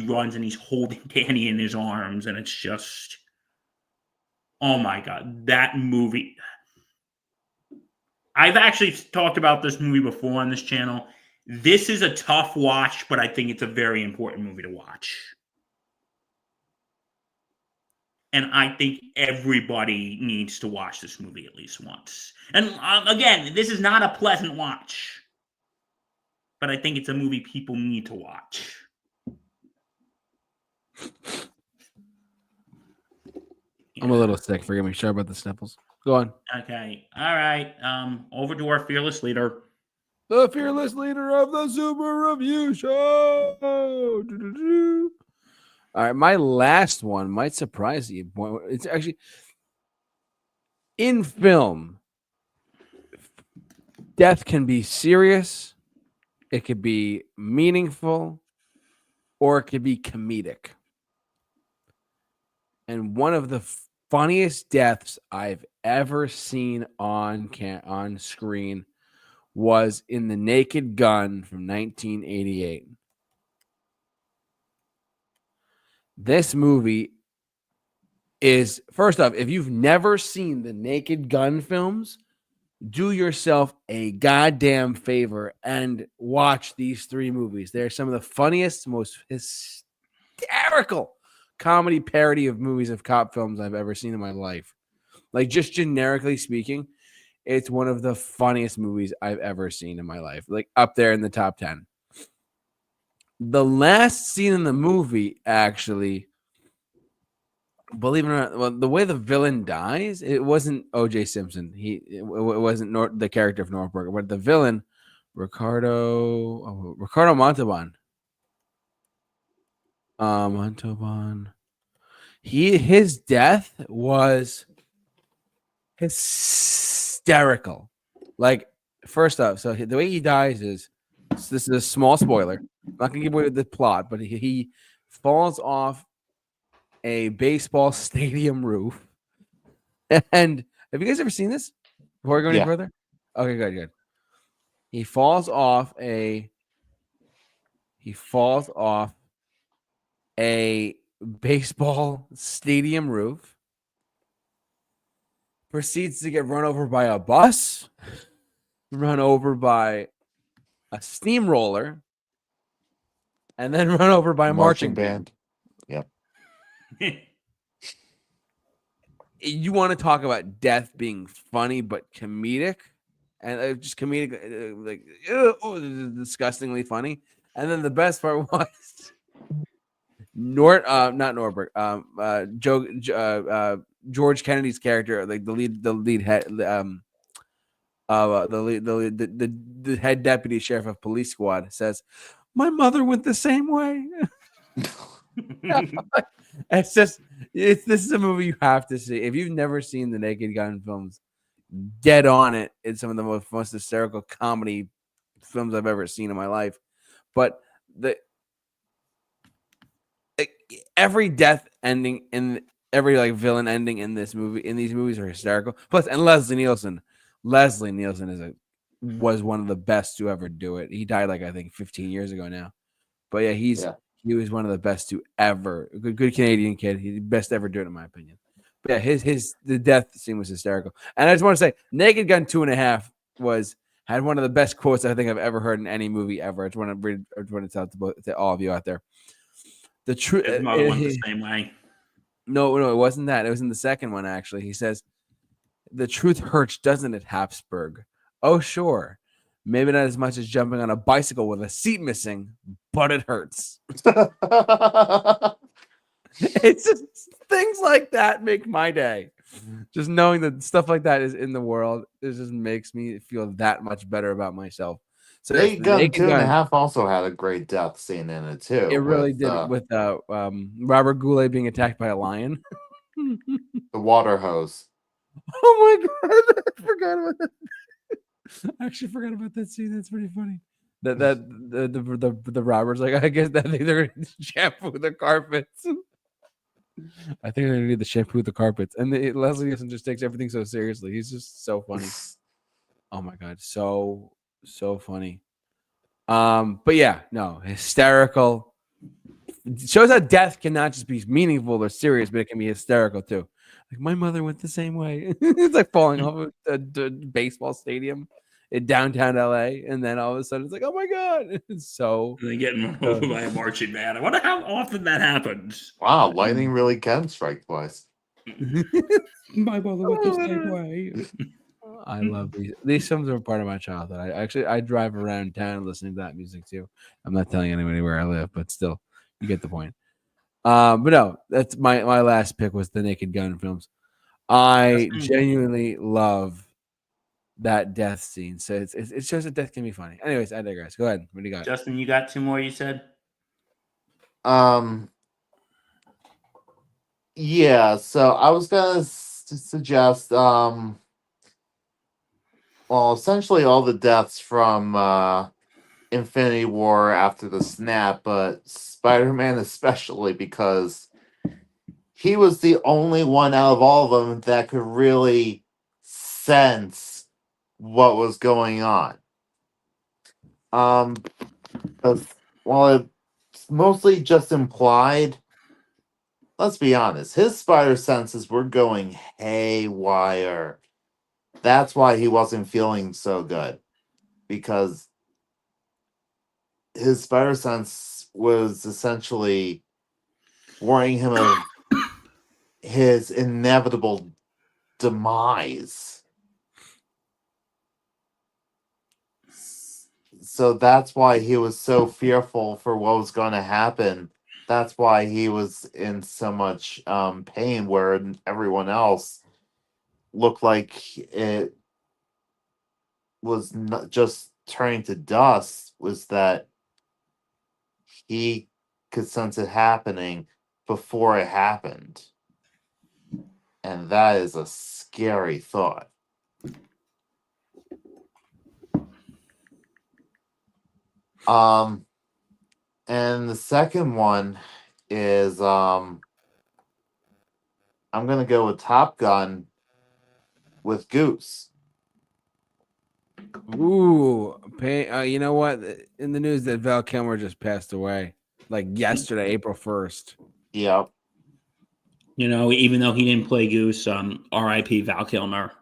runs and he's holding Danny in his arms, and it's just, oh my God, that movie. I've actually talked about this movie before on this channel. This is a tough watch, but I think it's a very important movie to watch. And I think everybody needs to watch this movie at least once. And again, this is not a pleasant watch, but I think it's a movie people need to watch. I'm a little sick. Forgive me. Sorry about the sniffles. Go on. Okay. All right. Over to our fearless leader. The fearless leader of the Super Review Show. All right. My last one might surprise you. It's actually in film. Death can be serious. It could be meaningful. Or it could be comedic. And one of the funniest deaths I've ever seen on screen was in The Naked Gun from 1988. This movie is, first off, if you've never seen the Naked Gun films, do yourself a goddamn favor and watch these 3 movies. They're some of the funniest, most hysterical comedy parody of movies of cop films I've ever seen in my life. Like, just generically speaking, it's one of the funniest movies I've ever seen in my life. Like, up there in the top 10. The last scene in the movie, actually, believe it or not, well, the way the villain dies, it wasn't O.J. Simpson. It wasn't the character of Northbrook, but the villain, Ricardo Montalban. Montalban. His death was hysterical. Like, first off, so the way he dies is, so this is a small spoiler. I'm not gonna give away the plot, but he falls off a baseball stadium roof. And have you guys ever seen this before I go any further? Okay, good. He falls off a baseball stadium roof, proceeds to get run over by a bus, run over by a steamroller, and then run over by a marching band. Yep. You want to talk about death being funny but comedic, and just comedic, disgustingly funny. And then the best part was not Norbert, George Kennedy's character, like the head deputy sheriff of police squad, says, "My mother went the same way." This is a movie you have to see. If you've never seen the Naked Gun films, get on it. It's some of the most hysterical comedy films I've ever seen in my life. But every death ending and every villain ending in these movies are hysterical. Plus, and Leslie Nielsen was one of the best to ever do it. He died I think 15 years ago now. But yeah, he was one of the best to ever. Good Canadian kid. He's the best to ever do it, in my opinion. But yeah, the death scene was hysterical. And I just want to say, Naked Gun 2.5 had one of the best quotes I think I've ever heard in any movie ever. I just want to tell to all of you out there. The truth. His mother went the same way. No, it wasn't that. It was in the second one, actually. He says, "The truth hurts, doesn't it, Habsburg? Oh, sure. Maybe not as much as jumping on a bicycle with a seat missing, but it hurts." It's just things like that make my day. Just knowing that stuff like that is in the world, it just makes me feel that much better about myself. So Naked Gun 2.5 also had a great death scene in it too. It really did, with Robert Goulet being attacked by a lion. The water hose. Oh my god, I forgot about that. I actually forgot about that scene. That's pretty funny. The robbers, I guess that they're gonna shampoo the carpets. I think they're gonna need to shampoo the carpets. And Leslie Nielsen just takes everything so seriously. He's just so funny. Oh my god, so funny. But yeah, no, hysterical. It shows how death cannot just be meaningful or serious, but it can be hysterical too. Like, my mother went the same way. It's like falling off the baseball stadium in downtown LA, and then all of a sudden it's like, oh my god, it's so. And then getting run over by a marching band. I wonder how often that happens. Wow, lightning really can strike twice. My mother went the same way. I love these films are part of my childhood. I drive around town listening to that music too. I'm not telling anybody where I live, but still, you get the point. But no, that's my last pick was the Naked Gun films. I genuinely love that death scene. So it shows that death can be funny. Anyways, I digress. Go ahead. What do you got? Justin, you got 2 more, you said? Yeah, so I was gonna suggest essentially all the deaths from Infinity War after the snap, but Spider-Man especially, because he was the only one out of all of them that could really sense what was going on. 'Cause while it's mostly just implied, let's be honest, his spider senses were going haywire. That's why he wasn't feeling so good, because his spider sense was essentially warning him of his inevitable demise. So that's why he was so fearful for what was going to happen. That's why he was in so much pain, where everyone else looked like it was not just turning to dust. Was that he could sense it happening before it happened. And that is a scary thought. And the second one is I'm gonna go with Top Gun with Goose. Ooh, you know what? In the news that Val Kilmer just passed away, like yesterday, April 1st. Yep. You know, even though he didn't play Goose, R.I.P. Val Kilmer.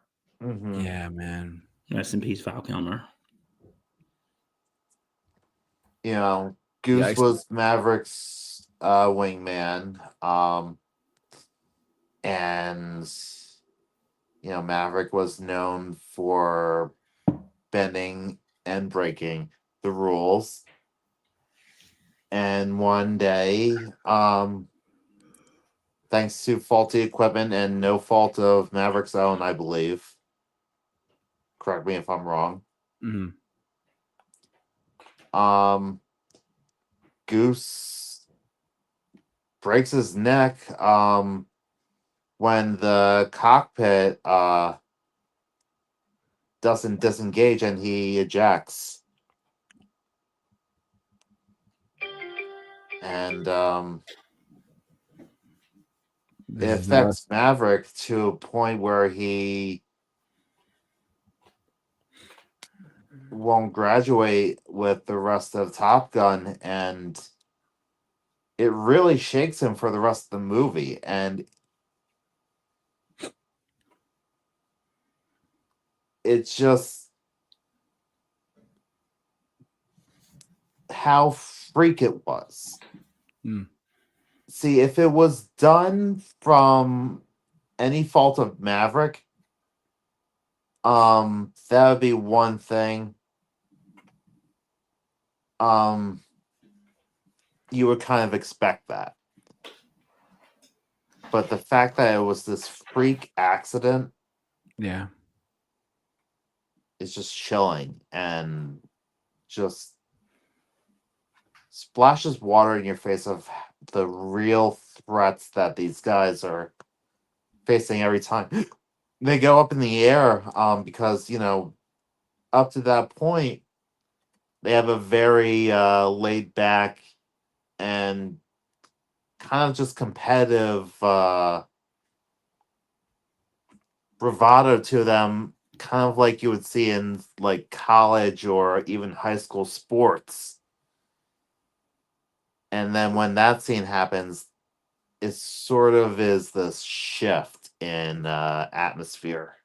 Mm-hmm. Yeah, man. Rest in peace, Val Kilmer. You know, Goose Yikes. was Maverick's wingman. And you know, Maverick was known for bending and breaking the rules. And one day, thanks to faulty equipment and no fault of Maverick's own, I believe. Correct me if I'm wrong. Mhm. Goose breaks his neck when the cockpit doesn't disengage and he ejects. And it This is affects nuts. Maverick to a point where he won't graduate with the rest of Top Gun, and it really shakes him for the rest of the movie. And it's just how freak it was. Mm. See, if it was done from any fault of Maverick, that would be one thing. You would kind of expect that. But the fact that it was this freak accident Yeah. is just chilling and just splashes water in your face of the real threats that these guys are facing every time they go up in the air. Because you know, up to that point, they have a very laid back and kind of just competitive bravado to them, kind of like you would see in like college or even high school sports. And then when that scene happens, it sort of is this shift in atmosphere.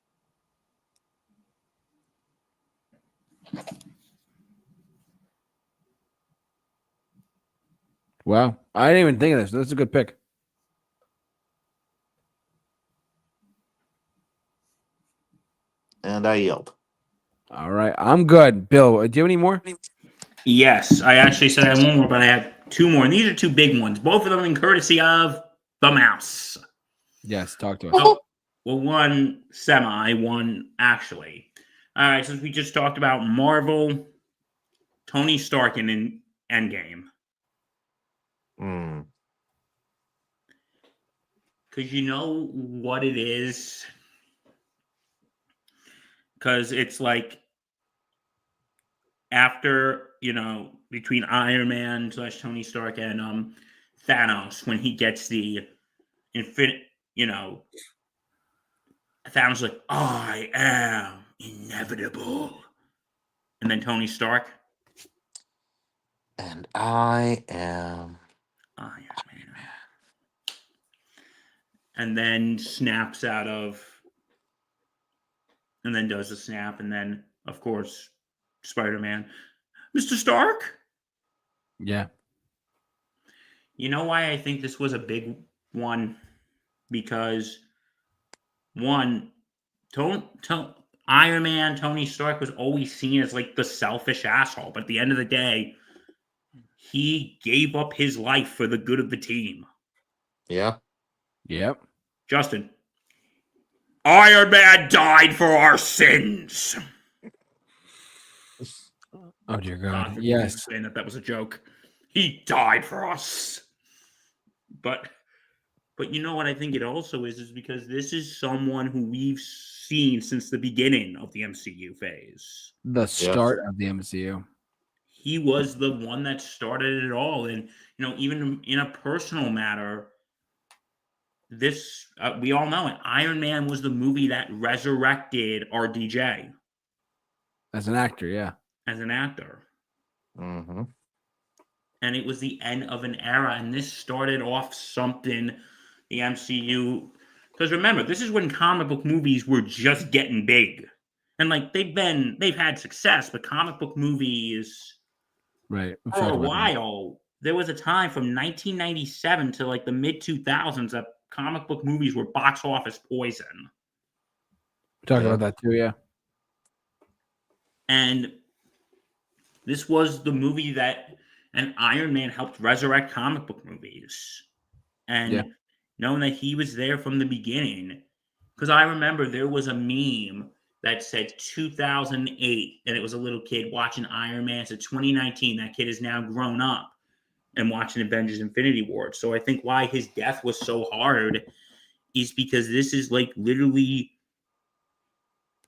Wow. I didn't even think of this. That's a good pick. And I yield. All right. I'm good. Bill, do you have any more? Yes, I actually said I have one more, but I have two more. And these are two big ones, both of them in courtesy of the mouse. Yes. Talk to us. So, well, one semi, one actually. All right, since we just talked about Marvel, Tony Stark in Endgame. Mm. Because you know what it is? Because it's like after, you know, between Iron Man / Tony Stark and Thanos, when he gets the Infinite, Thanos like, I am inevitable. And then Tony Stark, And I am. Iron Man. And then snaps out of, and then does the snap, and then, of course, Spider-Man. Mr. Stark? Yeah. You know why I think this was a big one? Because, one, Iron Man, Tony Stark was always seen as like the selfish asshole, but at the end of the day, he gave up his life for the good of the team. Yeah. Yep. Justin, Iron Man died for our sins. Oh dear God. Forgive me for Yes. saying that was a joke. He died for us. But you know what I think it also is because this is someone who we've seen since the beginning of the MCU phase. The start of the MCU. He was the one that started it all. And, even in a personal matter, this, we all know it. Iron Man was the movie that resurrected RDJ. As an actor, yeah. As an actor. Mm-hmm. And it was the end of an era. And this started off something, the MCU. Because remember, this is when comic book movies were just getting big. And like they've had success, but comic book movies, right, for a while, there was a time from 1997 to like the mid 2000s that comic book movies were box office poison. Talk about that too, yeah. And this was the movie that, and Iron Man helped resurrect comic book movies. And knowing that he was there from the beginning, because I remember there was a meme that said 2008, and it was a little kid watching Iron Man. So 2019, that kid is now grown up and watching Avengers Infinity War. So I think why his death was so hard is because this is like literally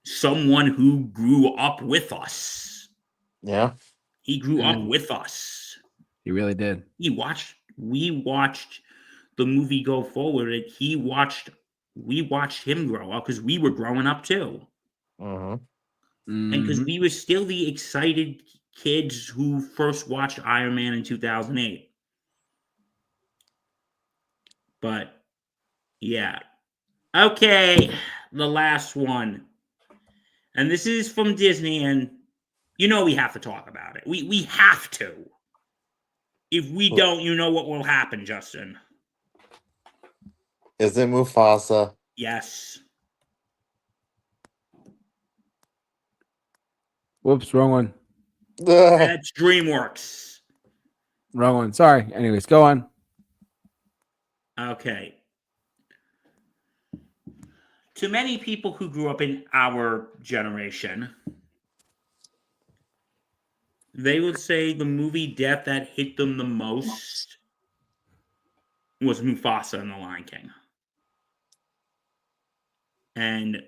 someone who grew up with us. Yeah. He grew up with us. He really did. We watched the movie go forward, and we watched him grow up because we were growing up too. Mm-hmm. And because we were still the excited kids who first watched Iron Man in 2008. But, yeah. Okay, the last one. And this is from Disney, and we have to talk about it. We have to. If we don't, you know what will happen, Justin. Is it Mufasa? Yes. Whoops, wrong one. That's DreamWorks. Wrong one. Sorry. Anyways, go on. Okay. To many people who grew up in our generation, they would say the movie death that hit them the most was Mufasa in The Lion King. And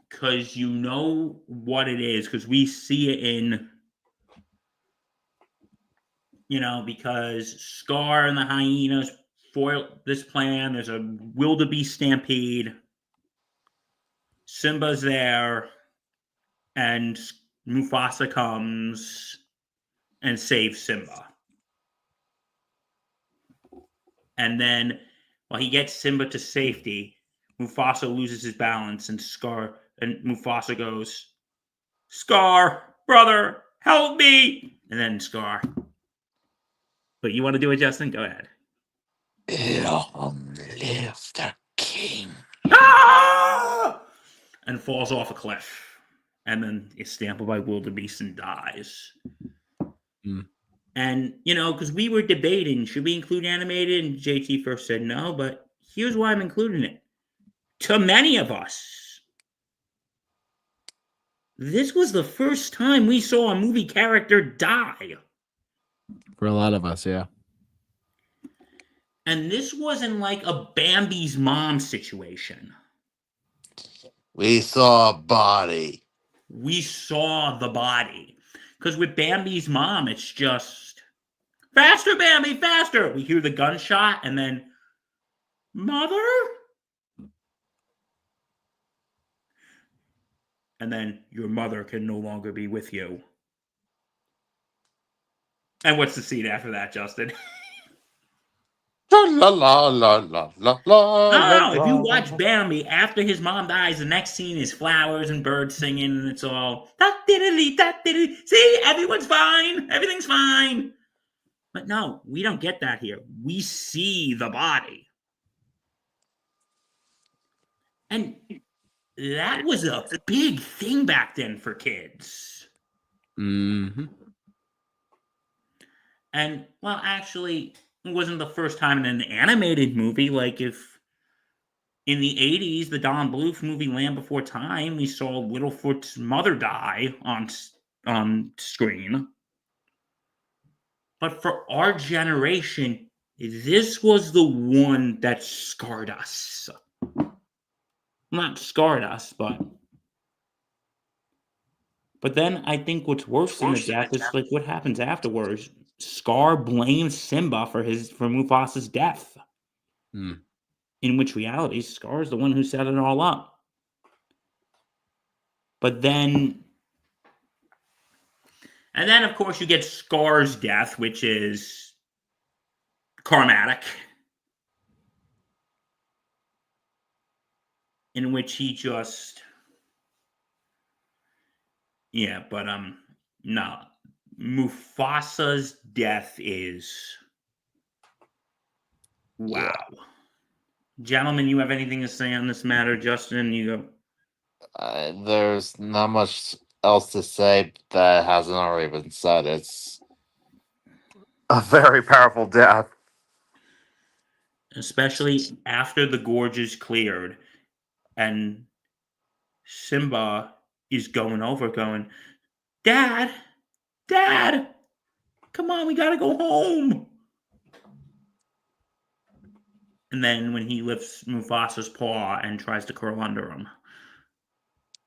because you know what it is, because we see it in, because Scar and the hyenas foil this plan. There's a wildebeest stampede. Simba's there, and Mufasa comes and saves Simba. And then, while he gets Simba to safety, Mufasa loses his balance, and Mufasa goes, "Scar, brother, help me!" And then Scar. But you want to do it, Justin? Go ahead. Long live the king. Ah! And falls off a cliff. And then is stamped by wildebeest and dies. And, because we were debating, should we include animated? And JT first said no, but here's why I'm including it. To many of us, this was the first time we saw a movie character die. For a lot of us, yeah. And this wasn't like a Bambi's mom situation. We saw a body. We saw the body. Because with Bambi's mom, it's just, Faster, Bambi, faster! We hear the gunshot, and then, Mother? And then, your mother can no longer be with you. And what's the scene after that, Justin? La la la la la la. No, if you watch Bambi, after his mom dies, the next scene is flowers and birds singing, and it's all see, everyone's fine, everything's fine. But no, we don't get that here. We see the body. And that was a big thing back then for kids. Mm-hmm. And, well, actually, it wasn't the first time in an animated movie. Like, if in the 80s, the Don Bluth movie Land Before Time, we saw Littlefoot's mother die on screen. But for our generation, this was the one that scarred us. Not scarred us, but then I think what's worse than the death is like what happens afterwards. Scar blames Simba for Mufasa's death. In which reality, Scar is the one who set it all up. But then, and then of course you get Scar's death, which is karmatic, in which he just, no, Mufasa's death is, wow. Yeah. Gentlemen, you have anything to say on this matter? Justin, you go. There's not much else to say that hasn't already been said. It's a very powerful death. Especially after the gorge is cleared and Simba is going, Dad, come on, we gotta go home. And then when he lifts Mufasa's paw and tries to curl under him.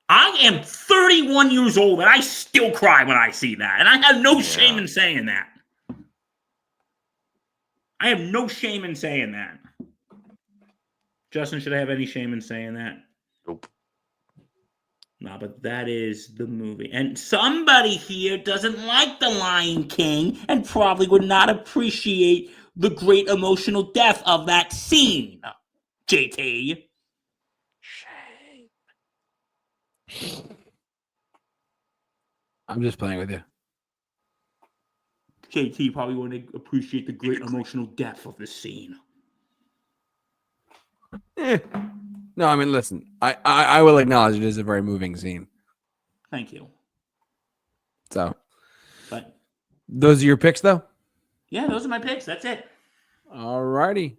I am 31 years old and I still cry when I see that. And I have no shame in saying that. I have no shame in saying that. Justin, should I have any shame in saying that? Nope. No, but that is the movie. And somebody here doesn't like The Lion King and probably would not appreciate the great emotional depth of that scene. JT. Shame. I'm just playing with you. JT probably wouldn't appreciate the great emotional depth of this scene. No, I mean, listen, I will acknowledge it is a very moving scene. Thank you. So, but those are your picks, though? Yeah, those are my picks. That's it. All righty.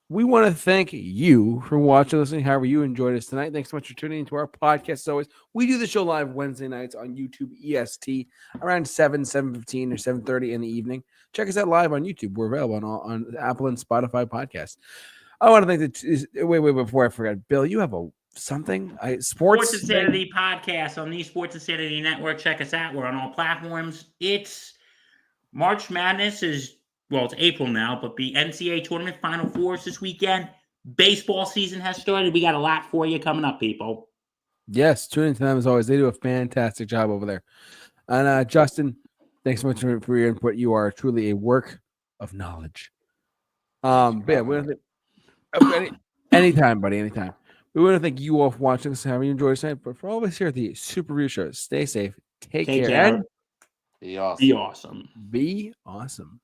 We want to thank you for watching, listening, however you enjoyed us tonight. Thanks so much for tuning into our podcast. As always, we do the show live Wednesday nights on YouTube EST around 7:15 or 7:30 in the evening. Check us out live on YouTube. We're available on Apple and Spotify podcasts. I want to thank wait, before I forget, Bill, you have something? Sports Insanity podcast on the Sports Insanity Network. Check us out. We're on all platforms. It's March Madness it's April now, but the NCAA tournament Final Fours this weekend. Baseball season has started. We got a lot for you coming up, people. Yes, tune into them as always. They do a fantastic job over there. And Justin, thanks so much for your input. You are truly a work of knowledge. Anytime, buddy, anytime. We want to thank you all for watching us. Have you enjoyed tonight? But for all of us here at the Super Review Show, stay safe, take care, and be awesome. Be awesome. Be awesome.